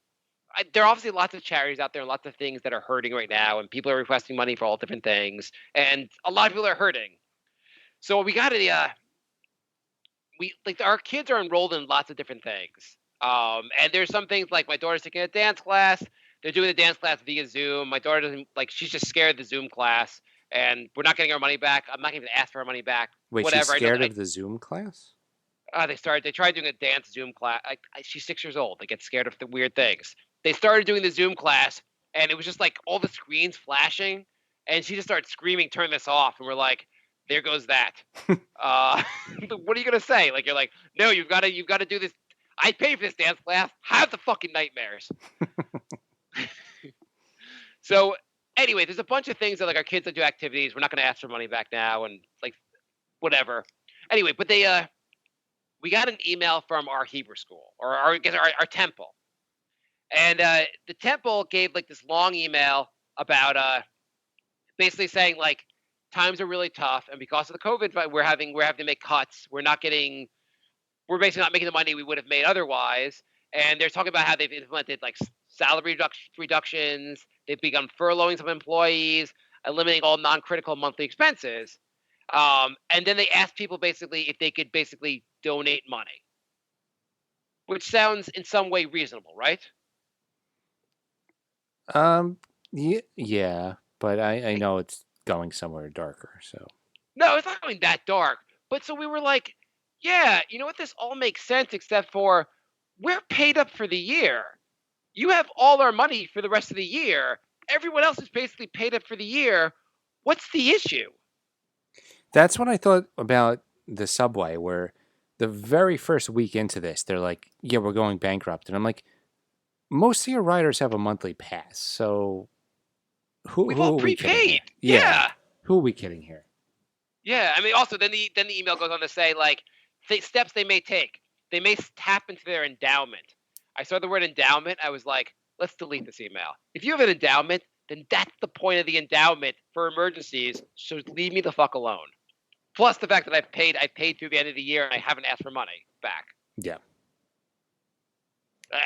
There are obviously lots of charities out there and lots of things that are hurting right now, and people are requesting money for all different things, and a lot of people are hurting. So we got our kids are enrolled in lots of different things. And there's some things like my daughter's taking a dance class. They're doing the dance class via Zoom. My daughter doesn't she's just scared of the Zoom class, and we're not getting our money back. I'm not going to ask for our money back. Wait, whatever. She's scared of the Zoom class? They tried doing a dance Zoom class. She's 6 years old. They get scared of the weird things. They started doing the Zoom class, and it was just like all the screens flashing, and she just started screaming, "Turn this off!" And we're like, "There goes that." What are you gonna say? Like, you're like, "No, you've got to do this. I paid for this dance class. Have the fucking nightmares." So anyway, there's a bunch of things that like our kids that do activities. We're not going to ask for money back now, and like whatever. Anyway, but we got an email from our Hebrew school or our temple. And the temple gave like this long email about basically saying like times are really tough, and because of the COVID, we're having to make cuts. We're basically not making the money we would have made otherwise. And they're talking about how they've implemented like salary reductions. They've begun furloughing some employees, eliminating all non-critical monthly expenses. And then they asked people basically if they could basically donate money, which sounds in some way reasonable, right? Yeah, but I know it's going somewhere darker, so. No, it's not going that dark. But so we were like, yeah, you know what? This all makes sense except for we're paid up for the year. You have all our money for the rest of the year. Everyone else is basically paid up for the year. What's the issue? That's what I thought about the subway, where the very first week into this, they're like, "Yeah, we're going bankrupt," and I'm like, "Most of your riders have a monthly pass, so who We've all are we kidding here?" prepaid. Yeah. Who are we kidding here? Yeah. I mean, also then the email goes on to say like steps they may take. They may tap into their endowment. I saw the word endowment. I was like, let's delete this email. If you have an endowment, then that's the point of the endowment for emergencies. So leave me the fuck alone. Plus the fact that I paid through the end of the year and I haven't asked for money back. Yeah,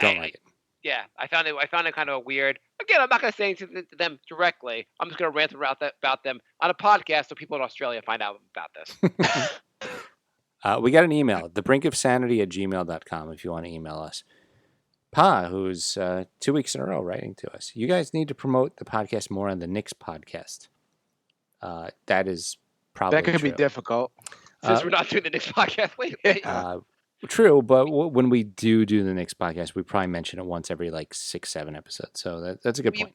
don't like it. Yeah, I found it kind of weird. Again, I'm not going to say anything to them directly. I'm just going to rant about them on a podcast so people in Australia find out about this. We got an email, thebrinkofsanity@gmail.com if you want to email us. Pa, who's 2 weeks in a row writing to us. You guys need to promote the podcast more on the Knicks podcast. That is probably That could true. be difficult. Since we're not doing the Knicks podcast lately. True, but when we do the Knicks podcast, we probably mention it once every like 6-7 episodes. So that's a good point.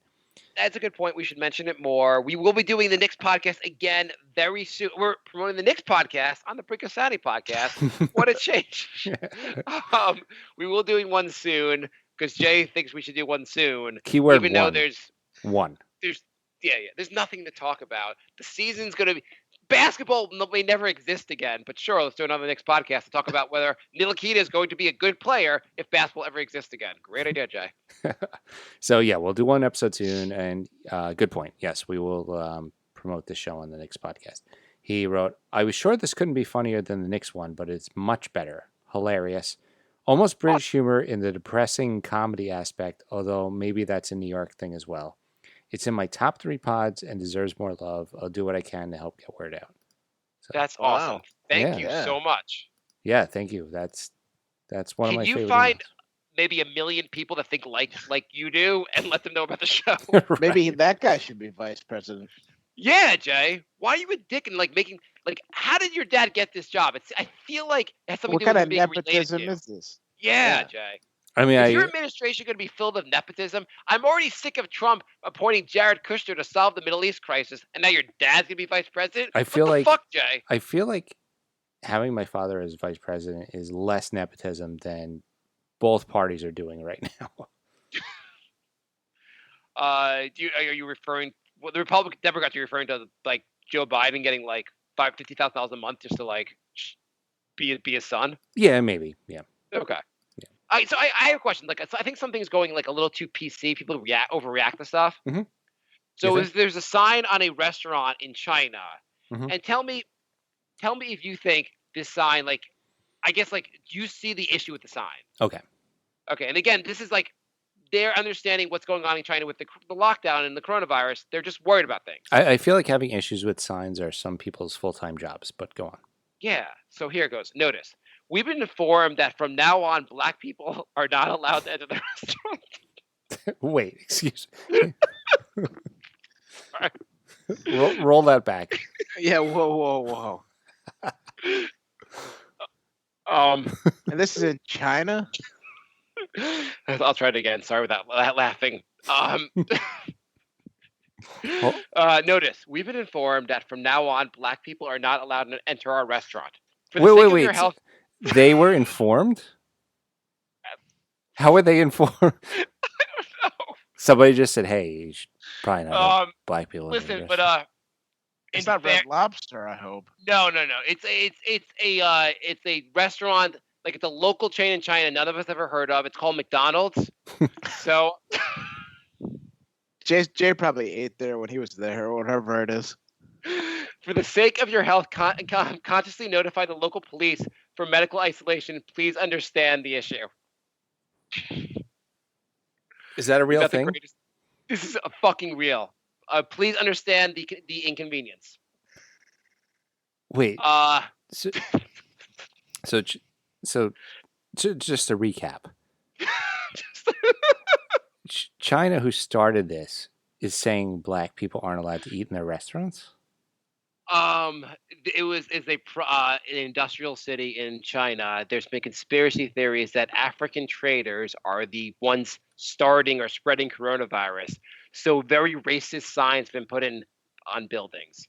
That's a good point. We should mention it more. We will be doing the Knicks podcast again very soon. We're promoting the Knicks podcast on the Brink of Sanity podcast. What a change. We will doing one soon because Jay thinks we should do one soon. Keyword even one. though there's nothing to talk about. The season's going to be basketball may never exist again, but sure, let's do another Knicks podcast to talk about whether Ntilikina is going to be a good player if basketball ever exists again. Great idea, Jay. So yeah, we'll do one episode soon, and good point. Yes, we will promote this show on the Knicks podcast. He wrote, "I was sure this couldn't be funnier than the Knicks one, but it's much better. Hilarious. Almost British humor in the depressing comedy aspect, although maybe that's a New York thing as well. It's in my top 3 pods and deserves more love. I'll do what I can to help get word out." So, that's awesome. Thank you so much. Yeah, thank you. That's one of my favorite. Can you find emails. maybe 1 million people that think like you do and let them know about the show? Right. Maybe that guy should be vice president. Yeah, Jay. Why are you a dick and making how did your dad get this job? I feel like it has something What to do kind with of being nepotism related is this? Yeah, Yeah. Jay. I mean, Is your administration going to be filled with nepotism? I'm already sick of Trump appointing Jared Kushner to solve the Middle East crisis, and now your dad's going to be vice president? I feel what the like fuck, Jay? I feel like having my father as vice president is less nepotism than both parties are doing right now. Are you referring? Well, the Republican Democrats are referring to Joe Biden getting $50,000 a month just to be his son? Yeah, maybe. Yeah. Okay. So I have a question. I think something's going a little too PC. People overreact to stuff. Mm-hmm. So there's a sign on a restaurant in China, mm-hmm. and tell me if you think this sign do you see the issue with the sign? Okay. Okay, and again, this is they're understanding what's going on in China with the lockdown and the coronavirus. They're just worried about things. I feel like having issues with signs are some people's full-time jobs, but go on. Yeah. So here it goes. Notice. We've been informed that from now on, Black people are not allowed to enter the restaurant. Wait, excuse me. roll that back. Yeah, whoa. And this is in China? I'll try it again. Sorry about that laughing. Notice, we've been informed that from now on, Black people are not allowed to enter our restaurant. For the sake of your health, they were informed? How were they informed? I don't know. Somebody just said, "Hey, you should probably not have Black people." Listen, in but it's not Red Lobster, I hope. No. It's a restaurant. It's a local chain in China. None of us ever heard of. It's called McDonald's. So Jay probably ate there when he was there, or whatever it is. For the sake of your health, consciously notify the local police for medical isolation. Please understand the issue. Is that a real thing? This is a fucking real. Please understand the inconvenience. Wait. So just to recap, China, who started this, is saying Black people aren't allowed to eat in their restaurants. It's an industrial city in China. There's been conspiracy theories that African traders are the ones starting or spreading coronavirus. So very racist signs have been put in on buildings.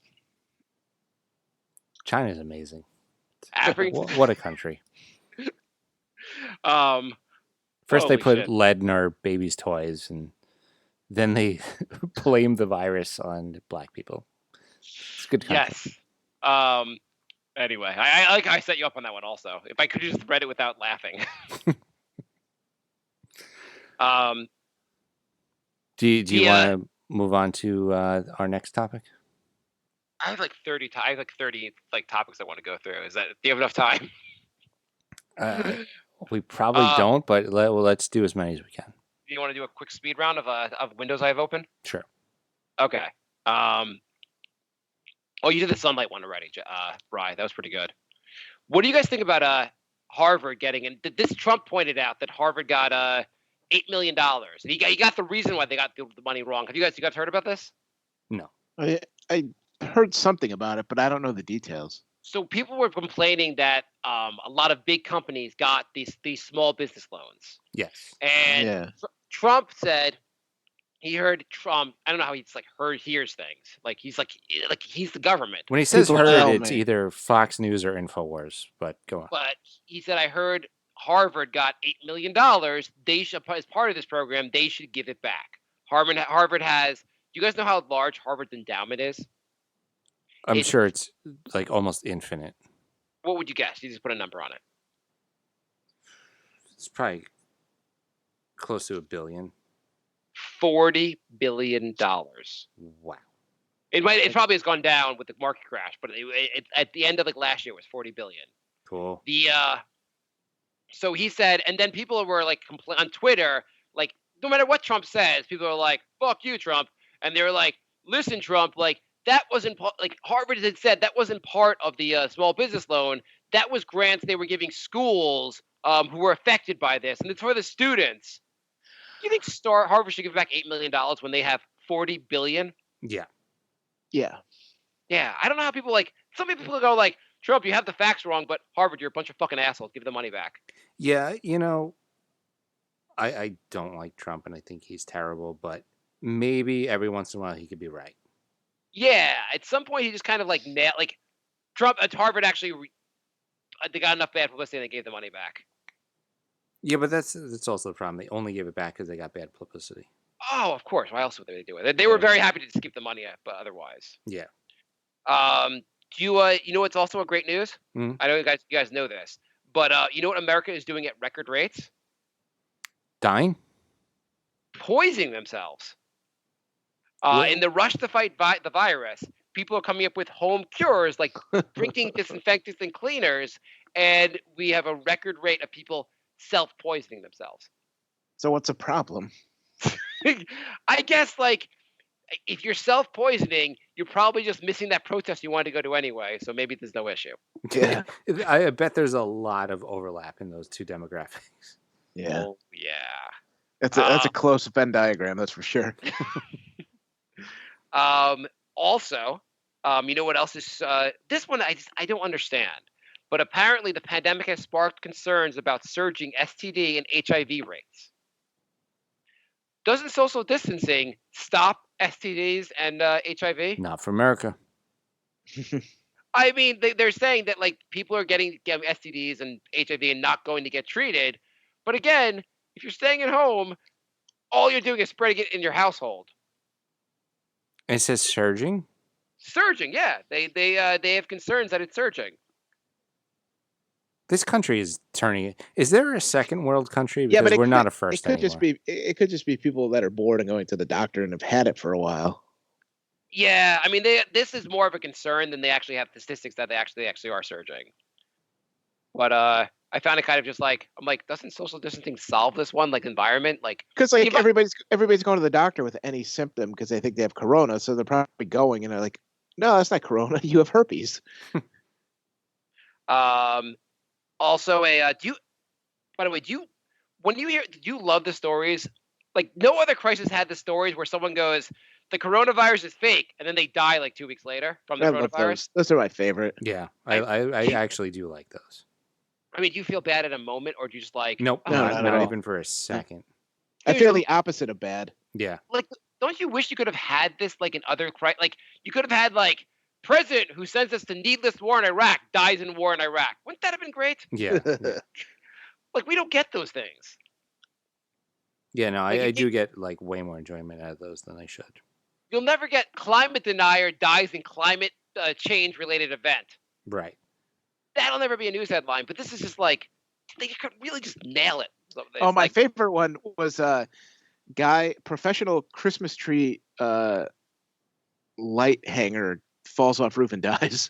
China's amazing. African. What a country. First they Holy put shit. lead in our babies' toys, and then they blame the virus on black people. It's a good country. Yes. Anyway, I like how I set you up on that one also. If I could just read it without laughing. Do you want to move on to our next topic? I have like 30 topics I want to go through. Do you have enough time? We probably don't, but let's do as many as we can. Do you want to do a quick speed round of windows I have open? Sure. Okay. Oh, you did the sunlight one already, Bri. That was pretty good. What do you guys think about Harvard getting? And this Trump pointed out that Harvard got $8 million, and he got the reason why they got the money wrong. Have you guys heard about this? No. I heard something about it, but I don't know the details. So people were complaining that a lot of big companies got these small business loans. Yes. And Trump said he heard Trump. I don't know how he's like hears things. Like he's the government. When he says heard, it's either Fox News or InfoWars. But go on. But he said, I heard Harvard got $8 million. They should, as part of this program, they should give it back. Harvard has. Do you guys know how large Harvard's endowment is? I'm sure it's like almost infinite. What would you guess? You just put a number on it. It's probably close to $1 billion. $40 billion. Wow. It probably has gone down with the market crash, but it at the end of last year it was $40 billion. Cool. So he said, and then people were like on Twitter, like no matter what Trump says, people are like, "Fuck you, Trump," and they were like, "Listen, Trump, like that wasn't like Harvard had said that wasn't part of the small business loan. That was grants they were giving schools who were affected by this, and it's for the students." Do you think Harvard should give back $8 million when they have $40 billion? Yeah. Yeah. Yeah. I don't know how people some people go like, Trump, you have the facts wrong, but Harvard, you're a bunch of fucking assholes. Give the money back. Yeah. I don't like Trump and I think he's terrible, but maybe every once in a while he could be right. Yeah. At some point he just kind of Trump at Harvard actually, they got enough bad publicity and they gave the money back. Yeah, but that's also the problem. They only gave it back because they got bad publicity. Oh, of course. Why else would they do it? They were very happy to just keep the money up, but otherwise. Yeah. Do you know what's also a great news? Mm-hmm. I know you guys know this, but you know what America is doing at record rates? Dying? Poisoning themselves. In the rush to fight the virus, people are coming up with home cures like drinking disinfectants and cleaners, and we have a record rate of people self-poisoning themselves. So what's the problem? I guess if you're self-poisoning, you're probably just missing that protest you wanted to go to anyway, so maybe there's no issue. Yeah. I bet there's a lot of overlap in those two demographics. Yeah. Oh, yeah. That's a close Venn diagram, that's for sure. Also, you know what else is this one I don't understand. But apparently the pandemic has sparked concerns about surging STD and HIV rates. Doesn't social distancing stop STDs and HIV? Not for America. I mean, they're saying that people are getting STDs and HIV and not going to get treated. But again, if you're staying at home, all you're doing is spreading it in your household. It says surging? Surging, yeah. They have concerns that it's surging. This country is turning. Is there a second world country? Because Yeah, but we're not a first anymore. It could just be people that are bored and going to the doctor and have had it for a while. Yeah, I mean, this is more of a concern than they actually have statistics that they actually are surging. But I found it kind of just I'm doesn't social distancing solve this one environment? Because everybody's going to the doctor with any symptom because they think they have corona, so they're probably going and they're like, no, that's not corona. You have herpes. Also, do you love the stories? No other crisis had the stories where someone goes, the coronavirus is fake, and then they die 2 weeks later from the coronavirus. Those are my favorite. Yeah, I actually do like those. I mean, do you feel bad at a moment, or do you just Nope, oh, not even for a second. I feel the opposite of bad. Yeah. Don't you wish you could have had this in other crises? You could have had president who sends us to needless war in Iraq dies in war in Iraq. Wouldn't that have been great? Yeah. Like, we don't get those things. Yeah, no, Like, I do get like way more enjoyment out of those than I should. You'll never get climate denier dies in climate change related event. Right. That'll never be a news headline. But this is just like, they could really just nail it. So it's Oh, my like, favorite one was professional Christmas tree light hanger falls off roof and dies.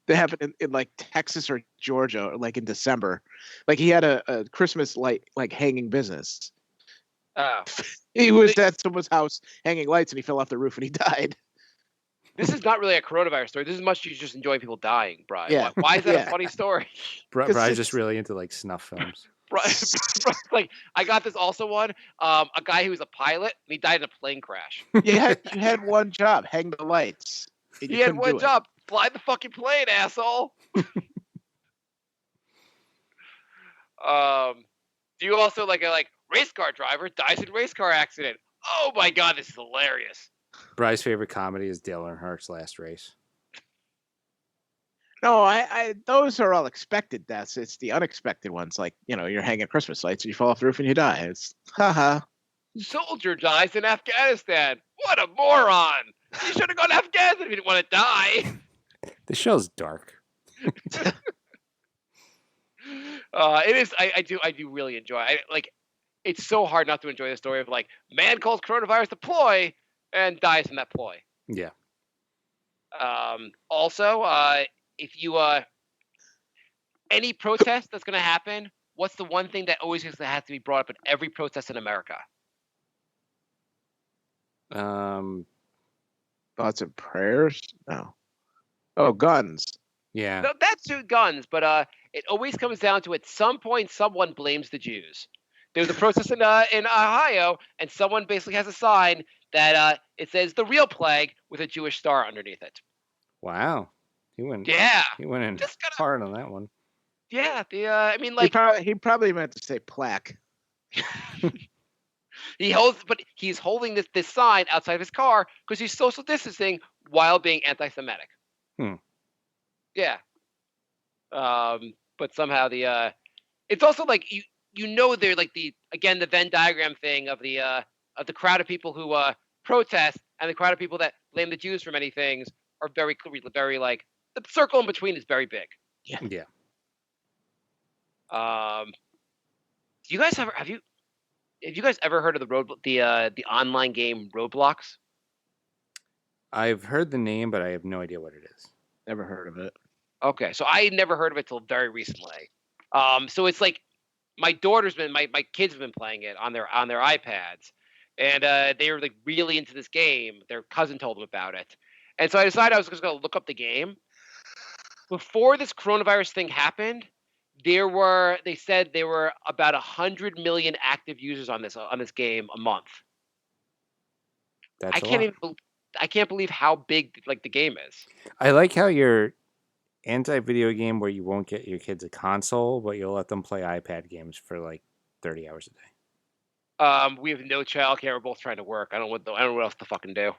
They happen in like Texas or Georgia, or like in December. Like he had a Christmas light like hanging business. oh. He was at someone's house hanging lights and he fell off the roof and he died. This is not really a coronavirus story. This is much you just enjoying people dying, Brian. Yeah. Why is that Yeah. a funny story? Brian's just really into like snuff films. Like, I got this also one. A guy who was a pilot and he died in a plane crash. You had one job, hang the lights. and you He had couldn't do one it. job: fly the fucking plane, asshole. Do you also like race car driver dies in race car accident? Oh my god, this is hilarious. Brian's favorite comedy is Dale Earnhardt's Last Race. No, I those are all expected deaths. It's the unexpected ones, like you're hanging Christmas lights and you fall off the roof and you die. It's haha. Soldier dies in Afghanistan. What a moron! You should have gone to Afghanistan if you didn't want to die. The show's dark. It is. I do really enjoy. It's so hard not to enjoy the story of like man calls coronavirus a ploy and dies in that ploy. Yeah. Also, if you any protest that's going to happen, what's the one thing that always has to be brought up at every protest in America? Thoughts and prayers? No. Oh, guns. Yeah. No, that's two guns, but it always comes down to at some point someone blames the Jews. There was a protest in Ohio, and someone basically has a sign that it says "the real plague" with a Jewish star underneath it. Wow. He went in Just gotta- hard on that one. Yeah, I mean, like He probably meant to say plaque. he's holding this sign outside of his car because he's social distancing while being anti-Semitic. Yeah. But somehow it's also like they're like the Venn diagram thing of the crowd of people who protest and the crowd of people that blame the Jews for many things are very very like the circle in between is very big. Yeah. Do you guys have you guys ever heard of the online game Roblox? I've heard the name, but I have no idea what it is. Never heard of it. Okay, so I never heard of it till very recently. So it's like my kids have been playing it on their iPads, and they were like really into this game. Their cousin told them about it, and so I decided I was just going to look up the game. Before this coronavirus thing happened, they said there were about 100 million active users on this game a month. That's I can't believe how big like the game is. I like how you're anti-video game where you won't get your kids a console, but you'll let them play iPad games for like 30 hours a day. We have no childcare. We're both trying to work. I don't know what else to fucking do.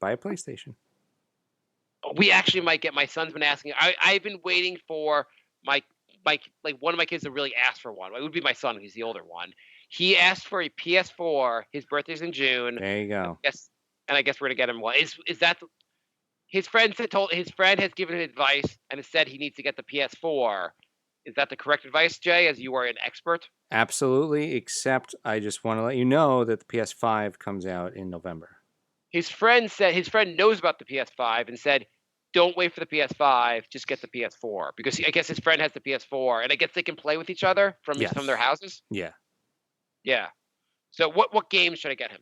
Buy a PlayStation. We actually might get. My son's been asking. I've been waiting for my one of my kids to really ask for one. It would be my son. He's the older one. He asked for a PS4. His birthday's in June. There you go. I guess we're gonna get him one. Is that his friend has given him advice and has said he needs to get the PS4. Is that the correct advice, Jay? As you are an expert. Absolutely. Except I just want to let you know that the PS5 comes out in November. His friend knows about the PS5 and said, "Don't wait for the PS5. Just get the PS4 because I guess his friend has the PS4 and I guess they can play with each other from their houses." Yeah. Yeah. So what games should I get him?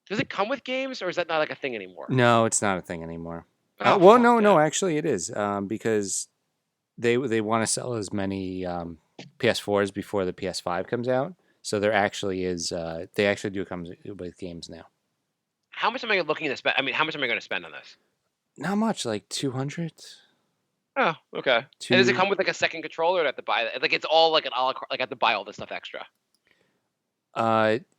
Does it come with games, or is that not like a thing anymore? No, it's not a thing anymore. Oh, no, actually it is because they want to sell as many PS4s before the PS5 comes out. So there actually is. They actually do come with games now. How much am I looking to spend? I mean, how much am I going to spend on this? Not much, like 200. Oh, okay. And does it come with like a second controller? Or do I have to buy that? Like it's all like an a la carte. Like I have to buy all this stuff extra.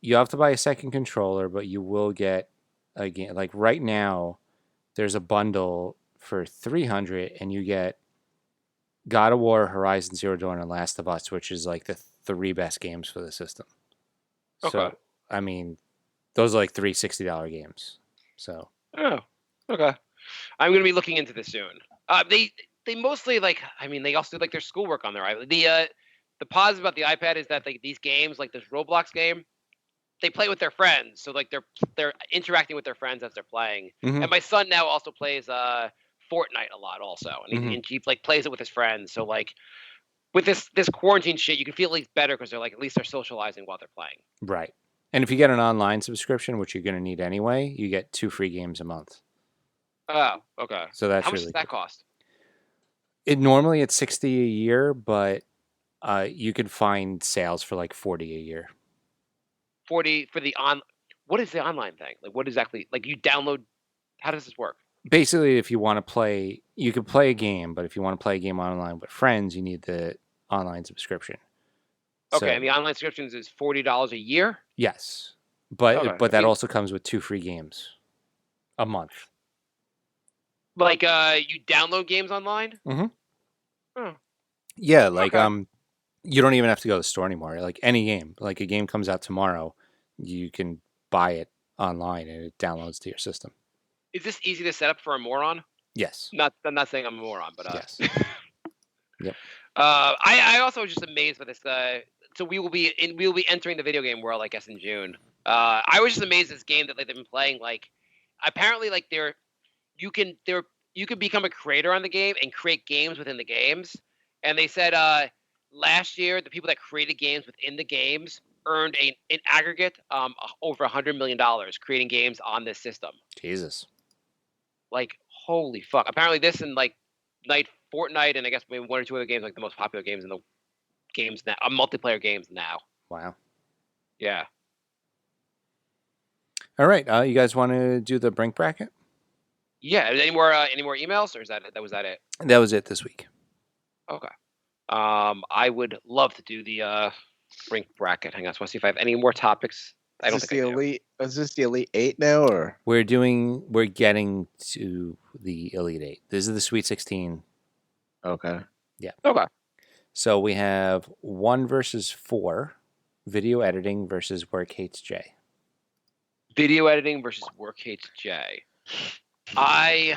You have to buy a second controller, but you will get a game. Like right now, there's a bundle for 300, and you get God of War, Horizon Zero Dawn, and Last of Us, which is like the 3 best games for the system. Okay. So, I mean, those are like three $60 games. So, Oh, okay. I'm gonna be looking into this soon. They mostly like. I mean, they also do like their schoolwork on their iPad. The positive about the iPad is that like these games, like this Roblox game, they play with their friends. So like they're interacting with their friends as they're playing. Mhm. And my son now also plays Fortnite a lot also, and Mhm. he like plays it with his friends. So like with this quarantine shit, you can feel at least better because they're like at least they're socializing while they're playing. right. And if you get an online subscription, which you're going to need anyway, you get 2 free games a month. Oh, okay. So that's How much really does that good. cost? It normally it's 60 a year, but you can find sales for like 40 a year. 40 for the on. What is the online thing? Like what exactly? Like you download. How does this work? Basically, if you want to play, you can play a game, but if you want to play a game online with friends, you need the online subscription. Okay, So, and the online subscriptions is $40 a year. yes, but Okay. but I that mean, also comes with 2 free games a month. like you download games online. Mhm. Oh, Yeah, like okay. you don't even have to go to the store anymore. Like any game, like a game comes out tomorrow, you can buy it online and it downloads to your system. Is this easy to set up for a moron? Yes. I'm not saying I'm a moron, but Yes. Yep. I also was just amazed by this. So we will be entering the video game world, I guess, in June. I was just amazed at this game that like they've been playing. Like, apparently, like you can become a creator on the game and create games within the games. And they said last year the people that created games within the games earned an aggregate over $100 million creating games on this system. Jesus. Like, holy fuck! Apparently, this and like Fortnite, and I guess maybe one or two other games, like the most popular games in the games now, multiplayer games now. Wow. Yeah. All right. You guys want to do the brink bracket? Yeah. Any more emails, or is that was that it? That was it this week. Okay. I would love to do the brink bracket. Hang on, so I want to see if I have any more topics. I don't think I do. Is this the Elite 8 now, or? We're getting to the Elite 8. This is the Sweet 16. Okay. Yeah. Okay. So we have 1 versus 4, video editing versus work hates Jay. Video editing versus work hates Jay. I'll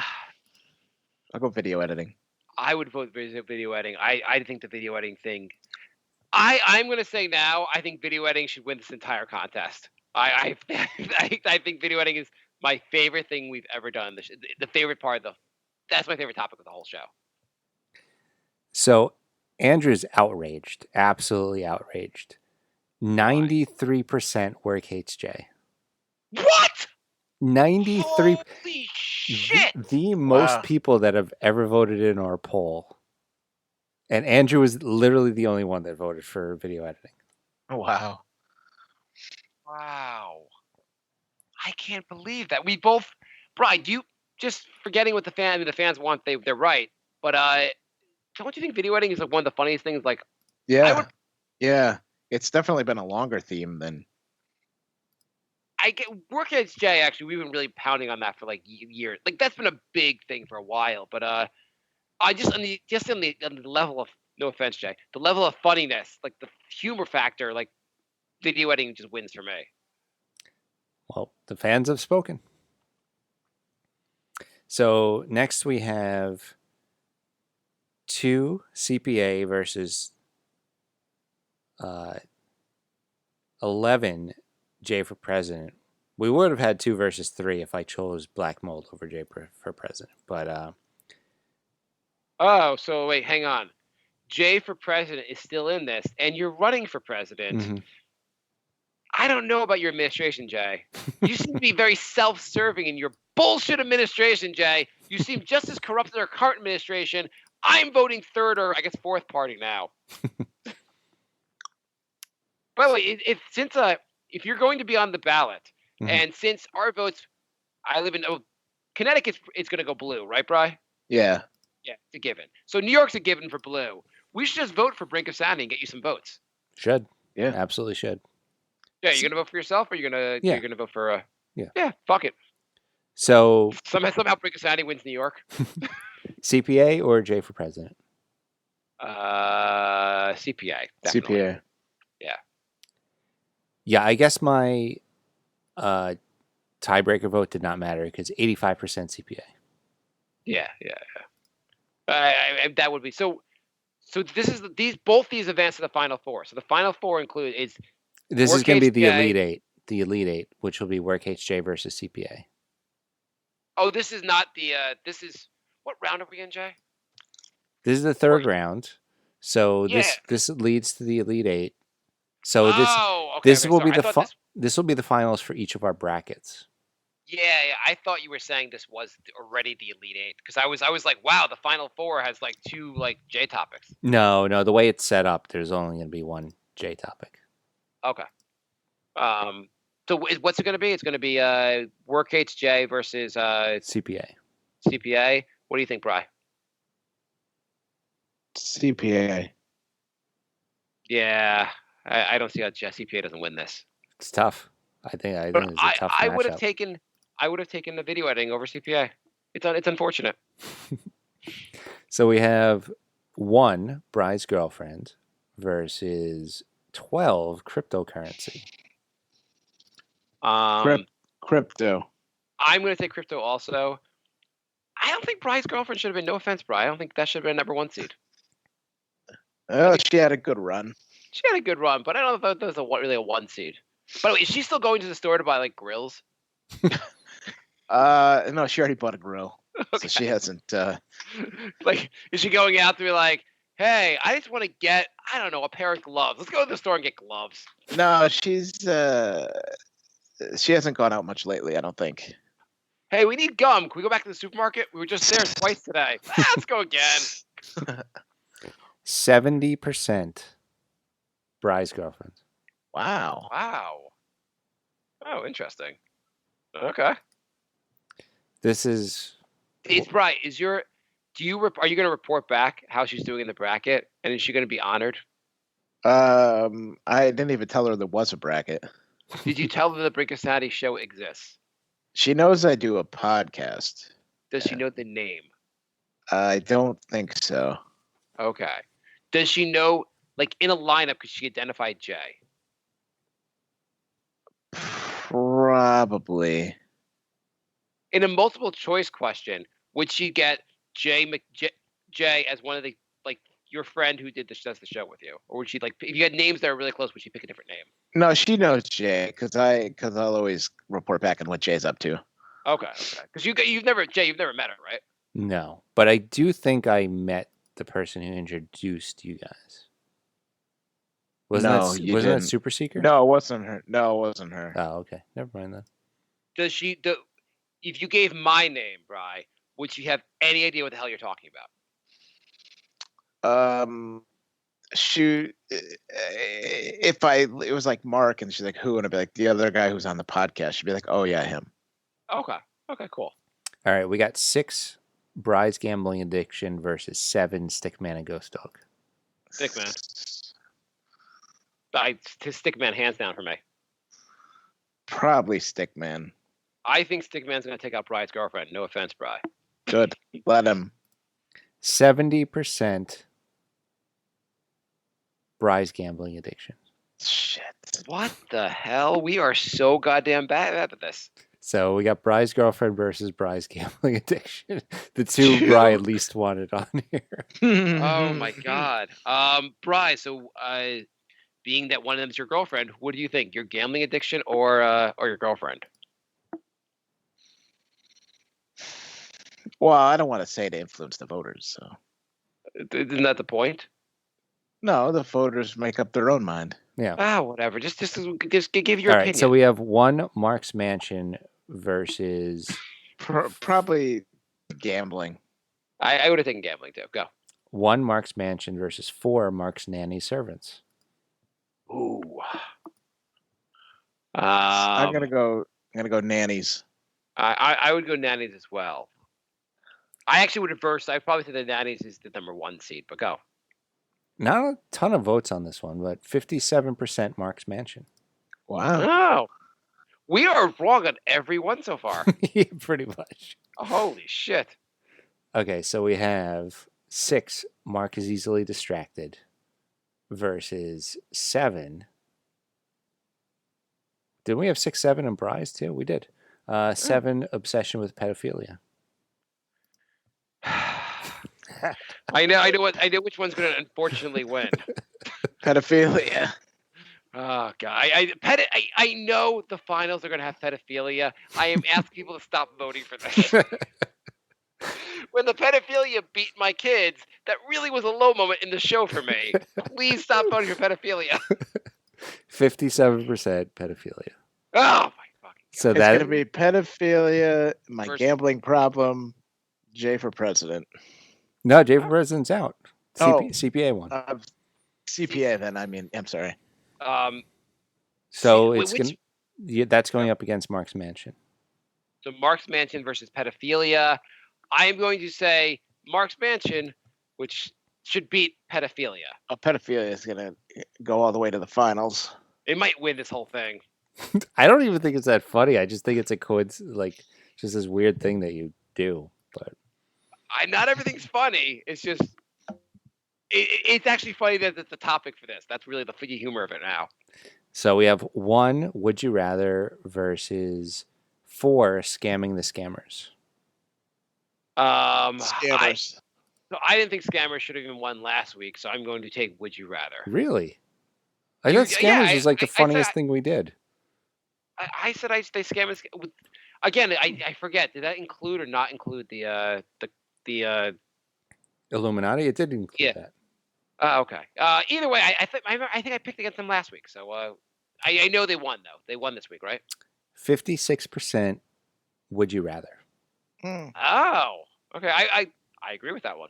go video editing. I would vote video editing. I think the video editing thing. I'm going to say now, I think video editing should win this entire contest. I think video editing is my favorite thing we've ever done. The favorite part of that's my favorite topic of the whole show. So Andrew's outraged, absolutely outraged. 93% work hates Jay. What? 93. Holy shit! The most people that have ever voted in our poll. And Andrew was literally the only one that voted for video editing. Oh, wow. Wow. I can't believe that. We both, Brian, you just forgetting what the fans want, they're right. But don't you think video editing is like one of the funniest things? Like, yeah. It's definitely been a longer theme than. Work hates Jay. Actually, we've been really pounding on that for like years. Like that's been a big thing for a while. But I just on the level of, no offense, Jay, the level of funniness, like the humor factor, like video editing just wins for me. Well, the fans have spoken. So next we have 2 CPA versus 11 Jay for president. We would have had 2 versus 3 if I chose Black Mold over Jay for president. But oh, so wait, hang on. Jay for president is still in this, and you're running for president. Mm-hmm. I don't know about your administration, Jay. You seem to be very self-serving in your bullshit administration, Jay. You seem just as corrupt as our current administration. I'm voting third or I guess fourth party now. By the way, if you're going to be on the ballot, mm-hmm. and since our votes, I live in Connecticut, it's going to go blue, right, Bri? Yeah. Yeah, it's a given. So New York's a given for blue. We should just vote for Brink of Sanity and get you some votes. Should. Yeah. Absolutely should. Yeah, you're gonna vote for yourself, or you're gonna vote for Yeah. yeah, fuck it. So Somehow Brink of Sanity wins New York. CPA or Jay for president? CPA. Definitely. CPA. Yeah, I guess my tiebreaker vote did not matter because 85% CPA. Yeah. That would be so. So this is both these advance to the Final Four. So the Final Four This is going to be the HJ. Elite Eight. The Elite Eight, which will be Work HJ versus CPA. Oh, this is not the. This is what round are we in, Jay? This is the third round. So Yeah. this leads to the Elite Eight. So Okay, this will sorry. be this will be the finals for each of our brackets. Yeah, I thought you were saying this was already the Elite Eight because I was like, wow, the Final Four has like 2 like J topics. No, the way it's set up, there's only going to be one J topic. Okay. So what's it going to be? It's going to be Work HJ versus CPA. CPA. What do you think, Bri? CPA. Yeah, I don't see how CPA doesn't win this. It's tough. I think it's But a tough I would have matchup. taken the video editing over CPA. It's unfortunate. So we have 1 Bri's girlfriend versus 12 cryptocurrency. Crypto. I'm going to take crypto also. I don't think Bri's girlfriend should have been. No offense, Bri. I don't think that should have been number 1 seed. Oh, she had a good run. She had a good run, but I don't know if that was really a 1 seed. By the way, is she still going to the store to buy like grills? No, she already bought a grill, Okay. so she hasn't. Like, is she going out to be like, hey, I just want to get, I don't know, a pair of gloves. Let's go to the store and get gloves. No, she hasn't gone out much lately. I don't think. Hey, we need gum. Can we go back to the supermarket? We were just there twice today. Let's go again. 70% Bri's girlfriend. Wow. Wow. Oh, interesting. Okay. This is. It's Bri. Are you going to report back how she's doing in the bracket, and is she going to be honored? I didn't even tell her there was a bracket. Did you tell her the Brink of Sanity show exists? She knows I do a podcast. Does she know the name? I don't think so. Okay. Does she know, like, in a lineup, could she identify Jay? Probably. In a multiple choice question, would she get Jay as one of the, like, your friend who does the show with you? Or would she, like, if you had names that are really close, would she pick a different name? No, she knows Jay because I'll always report back on what Jay's up to. Okay. Because you've never met her, right? No, but I do think I met the person who introduced you guys. Wasn't that Super Seeker? No, it wasn't her. Oh, okay. Never mind then. Does she? If you gave my name, Bri, would she have any idea what the hell you're talking about? Shoot, if it was like Marc and she's like, who? And I'd be like, the other guy who's on the podcast. She'd be like, oh yeah, him. Okay, cool. All right, we got 6 Bri's gambling addiction versus 7 Stickman and Ghost Dog. Stickman. Stickman hands down for me. Probably Stickman. I think Stickman's going to take out Bri's girlfriend. No offense, Bri. Good. Let him. 70% Bri's gambling addiction. Shit. What the hell? We are so goddamn bad at this. So we got Bri's girlfriend versus Bri's gambling addiction. The 2 Bri least wanted on here. Oh my god. Bri, so being that one of them is your girlfriend, what do you think? Your gambling addiction or your girlfriend? Well, I don't want to say to influence the voters, so. Isn't that the point? No, the voters make up their own mind. Yeah. Whatever. Just give your All opinion. right, so we have 1 Marc's Mansion versus... Probably gambling. I would have taken gambling too. Go. 1 Marc's Mansion versus 4 Marc's Nanny Servants. Ooh. I'm gonna go nannies. I would go nannies as well. I actually would reverse. I'd probably say the nannies is the number 1 seed, but go. Not a ton of votes on this one, but 57% Marc's Mansion. Wow. Oh. We are wrong on every one so far. Yeah, pretty much. Holy shit. Okay, so we have 6. Mark is easily distracted versus 7. Didn't we have 6, 7, and Bryce too? We did. 7. Obsession with pedophilia. I know which one's going to unfortunately win. Pedophilia. Oh god, I know the finals are going to have pedophilia. I am asking people to stop voting for this. When the pedophilia beat my kids, that really was a low moment in the show for me. Please stop voting for pedophilia. 57% pedophilia. Oh my fucking god. So It's that going to be pedophilia, my Versus- gambling problem, Jay for president. no, Jay for president's out. Oh. CPA won. CPA then, I'm sorry. So see, it's that's going up against Mark's Mansion. So Mark's Mansion versus pedophilia. I am going to say Mark's Mansion, which should beat pedophilia. Pedophilia is going to go all the way to the finals. It might win this whole thing. I don't even think it's that funny. I just think it's a coincidence, like just this weird thing that you do. But Not everything's funny. It's just it's actually funny that it's the topic for this. That's really the funny humor of it now. so we have 1 Would You Rather versus 4 Scamming the Scammers. Scammers. I didn't think Scammers should have even won last week, so I'm going to take Would You Rather. Really? I You- thought Scammers yeah, was like the I said funniest thing we did. I said I'd stay Scammers. Again, I forget. Did that include or not include the Illuminati? It did include Yeah. that. okay. Either way, I think I picked against them last week, so I know they won though. They won this week, right? 56% Would You Rather. Oh, okay. I agree with that one.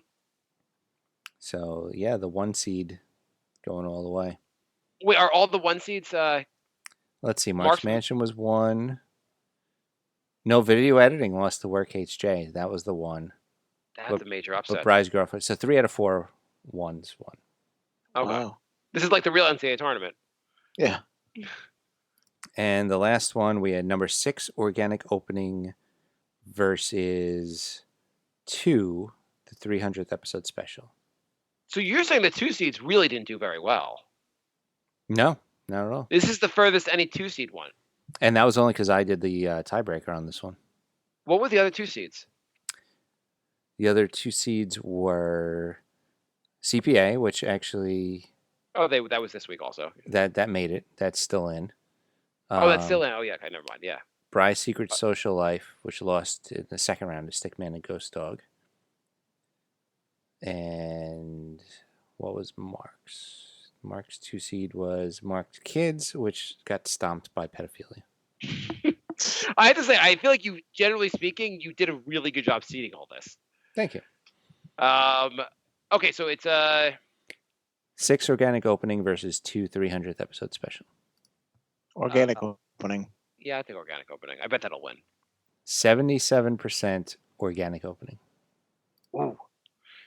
So yeah, the 1 seed going all the way. Wait, are all the 1 seeds? Let's see. Mark's- Mark's Mansion was 1. No Video Editing lost to Work HJ. That was the 1. That's a major But upset. Bride's Girlfriend. So 3 out of 4 ones won. Okay. Wow. This is like the real NCAA tournament. Yeah. And the last one, we had number 6 Organic Opening versus 2, the 300th episode special. So you're saying the 2 seeds really didn't do very well. No, not at all. This is the furthest any 2 seed won. And that was only because I did the tiebreaker on this one. What were the other 2 seeds? The other 2 seeds were CPA, which actually Oh, that was this week also. that made it. That's still in. Oh, that's still in. Oh, yeah. Okay, never mind. Yeah. Bry's Secret Social Life, which lost in the second round to Stickman and Ghost Dog. And what was Mark's? Mark's 2 seed was Mark's Kids, which got stomped by pedophilia. I have to say, I feel like you, generally speaking, you did a really good job seeding all this. Thank you. Okay, so it's 6 Organic Opening versus 2 300th episode special. Organic opening. yeah, I think Organic Opening. I bet that'll win. 77% Organic Opening. Ooh.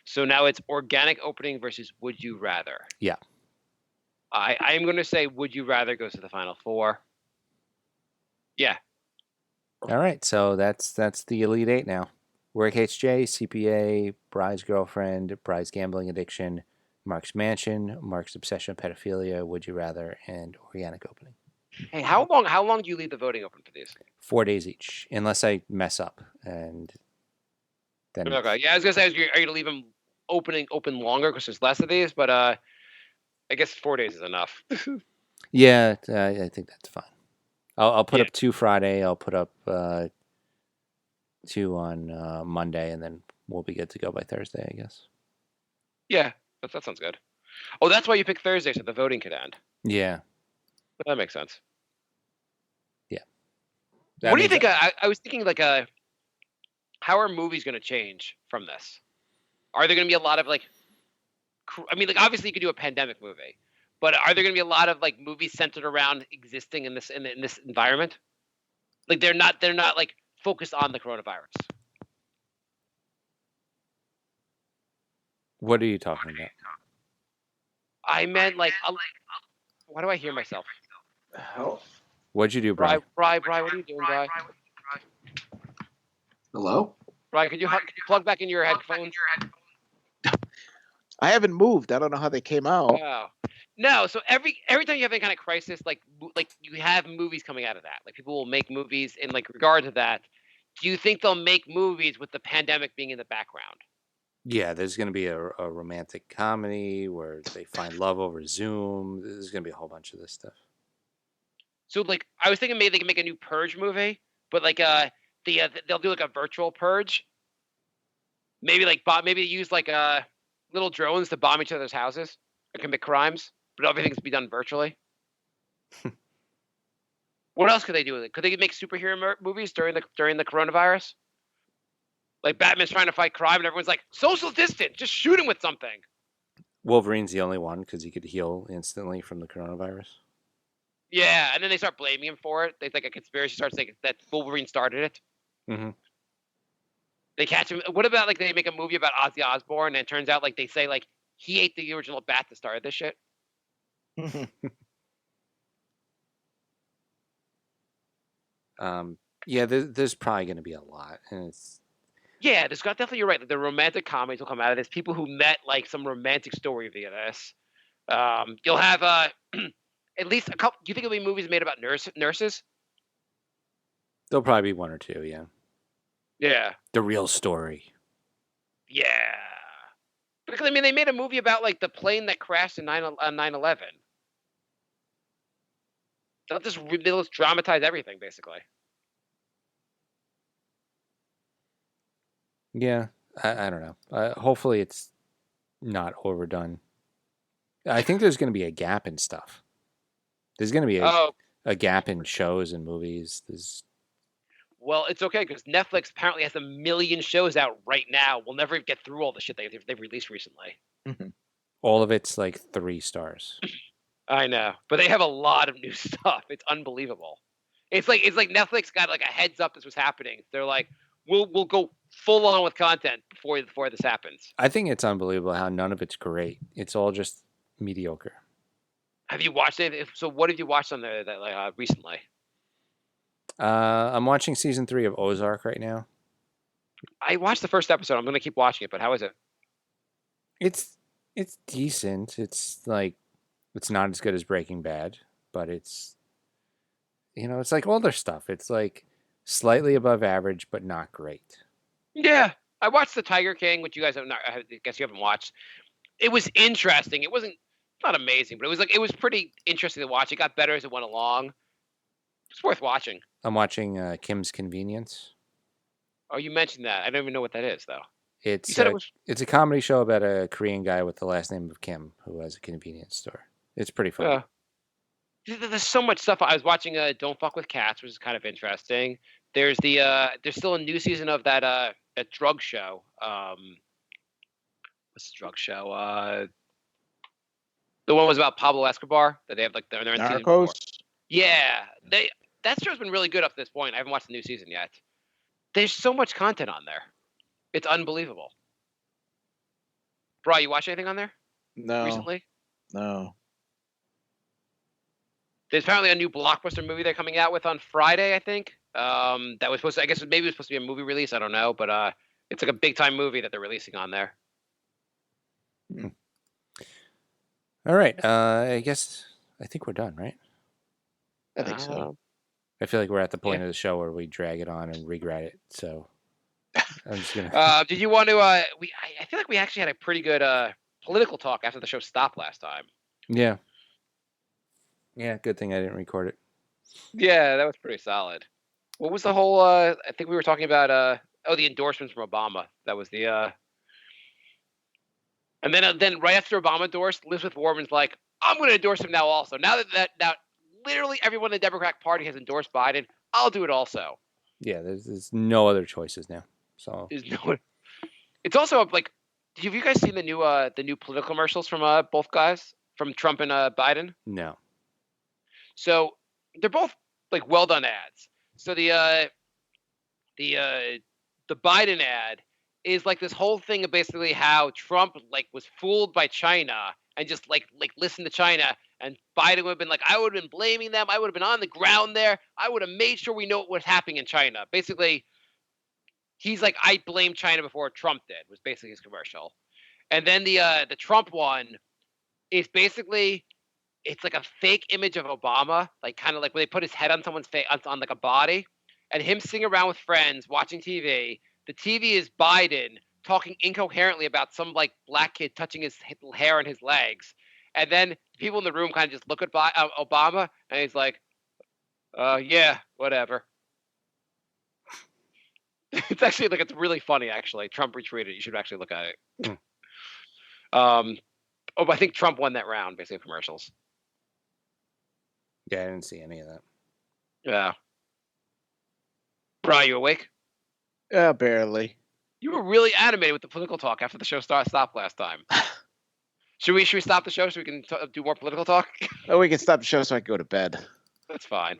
So now it's Organic Opening versus Would You Rather. Yeah. I am going to say Would You Rather goes to the Final Four. Yeah. All right, so that's the Elite 8 now. Work HJ, CPA, Bry's Girlfriend, Bry's Gambling Addiction, Mark's Mansion, Mark's Obsession with Pedophilia, Would You Rather, and Organic Opening. Hey, how long do you leave the voting open for these? 4 days each, unless I mess up. And then Okay. Yeah, I was going to say, are you going to leave them open longer because there's less of these? But I guess 4 days is enough. yeah, I think that's fine. I'll put Yeah. up 2 Friday. I'll put up 2 on Monday, and then we'll be good to go by Thursday, I guess. Yeah, that sounds good. Oh, that's why you picked Thursday, so the voting could end. Yeah. That makes sense. That What do you means- think? I was thinking how are movies going to change from this? Are there going to be a lot of obviously you could do a pandemic movie, but are there going to be a lot of movies centered around existing in this environment? Like they're not focused on the coronavirus. What are you talking about? I meant why do I hear myself? What'd you do, Brian? Brian, what are you doing, Brian? Hello? Brian, could you plug back in your headphones? I haven't moved. I don't know how they came out. Oh. No, so every time you have any kind of crisis, like you have movies coming out of that. Like people will make movies in like regard to that. Do you think they'll make movies with the pandemic being in the background? Yeah, there's going to be a romantic comedy where they find love over Zoom. There's going to be a whole bunch of this stuff. So like I was thinking maybe they can make a new Purge movie, but like they'll do like a virtual Purge. Maybe use like little drones to bomb each other's houses or commit crimes, but everything's be done virtually. What else could they do with it? Could they make superhero movies during the coronavirus? Like Batman's trying to fight crime and everyone's like, social distance, just shoot him with something. Wolverine's the only one because he could heal instantly from the coronavirus. Yeah, and then they start blaming him for it. They like a conspiracy starts saying that Wolverine started it. Mm-hmm. They catch him. What about like they make a movie about Ozzy Osbourne and it turns out like they say like he ate the original bat that started this shit? Yeah, there's probably going to be a lot, and it's definitely you're right. The romantic comedies will come out of this. People who met like some romantic story via this. You'll have at least a couple. Do you think there'll be movies made about nurses? There'll probably be one or two. Yeah. Yeah. The real story. Yeah. Because I mean, they made a movie about like the plane that crashed in 9/11. They'll just dramatize everything, basically. Yeah, I don't know. Hopefully it's not overdone. I think there's going to be a gap in stuff. There's going to be a gap in shows and movies. Well, it's okay because Netflix apparently has 1 million shows out right now. We'll never get through all the shit they've released recently. Mm-hmm. All of it's like 3 stars. I know, but they have a lot of new stuff. It's unbelievable. It's like Netflix got like a heads up this was happening. They're like, we'll go full on with content before this happens. I think it's unbelievable how none of it's great. It's all just mediocre. Have you watched it? So what have you watched on there recently? I'm watching season 3 of Ozark right now. I watched the first episode. I'm going to keep watching it, but how is it? It's decent. It's like it's not as good as Breaking Bad, but it's it's like older stuff. It's like slightly above average, but not great. Yeah, I watched The Tiger King, which you guys have not. I guess you haven't watched. It was interesting. It wasn't not amazing, but it was pretty interesting to watch. It got better as it went along. It's worth watching. I'm watching Kim's Convenience. Oh, you mentioned that. I don't even know what that is, though. It's a comedy show about a Korean guy with the last name of Kim who has a convenience store. It's pretty funny. There's so much stuff. I was watching Don't Fuck with Cats, which is kind of interesting. There's there's still a new season of that drug show. What's the drug show? The one was about Pablo Escobar that they have like they're in season 4. Yeah, that show's been really good up to this point. I haven't watched the new season yet. There's so much content on there. It's unbelievable. Bro, you watch anything on there? No. Recently? No. There's apparently a new blockbuster movie they're coming out with on Friday, I think. That was supposed to, I guess maybe it was supposed to be a movie release. I don't know, but it's like a big time movie that they're releasing on there. All right. I think we're done, right? I think so. I feel like we're at the point of the show where we drag it on and regret it. So I'm just gonna. Did you want to? I feel like we actually had a pretty good political talk after the show stopped last time. Yeah. Yeah. Good thing I didn't record it. Yeah, that was pretty solid. What was the whole? I think we were talking about the endorsements from Obama. That was the. And then right after Obama endorsed, Elizabeth Warren's like, I'm going to endorse him now also. Now that literally everyone in the Democratic Party has endorsed Biden, I'll do it also. Yeah, there's no other choices now. So it's also like, have you guys seen the new political commercials from both guys, from Trump and Biden? No. So they're both like well done ads. So the Biden ad is like this whole thing of basically how Trump like was fooled by China and just like listened to China And Biden would have been like, I would have been blaming them. I would have been on the ground there. I would have made sure we know what was happening in China. Basically, he's like, I blame China before Trump did, was basically his commercial. And then the Trump one is basically, it's like a fake image of Obama, like kind of like where they put his head on someone's face, on like a body, and him sitting around with friends watching TV. The TV is Biden talking incoherently about some like black kid touching his hair and his legs. And then people in the room kind of just look at Obama, and he's like, yeah, whatever. It's actually like, it's really funny, actually. Trump retweeted it. You should actually look at it. I think Trump won that round, basically, of commercials. Yeah, I didn't see any of that. Yeah. Brian, you awake? Barely. You were really animated with the political talk after the show stopped last time. Should we stop the show so we can do more political talk? Oh, we can stop the show so I can go to bed. That's fine.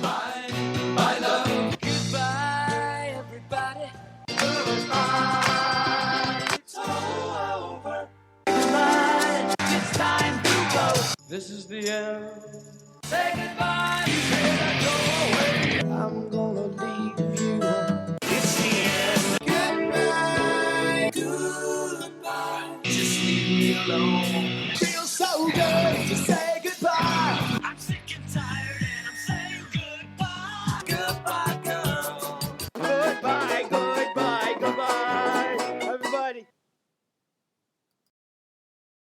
My love. Goodbye, everybody. Goodbye. It's all over. Goodbye. It's time to go. This is the end. Say goodbye. You said go away. I'm gonna leave you. It's the end. Goodbye. Goodbye. Just leave me alone.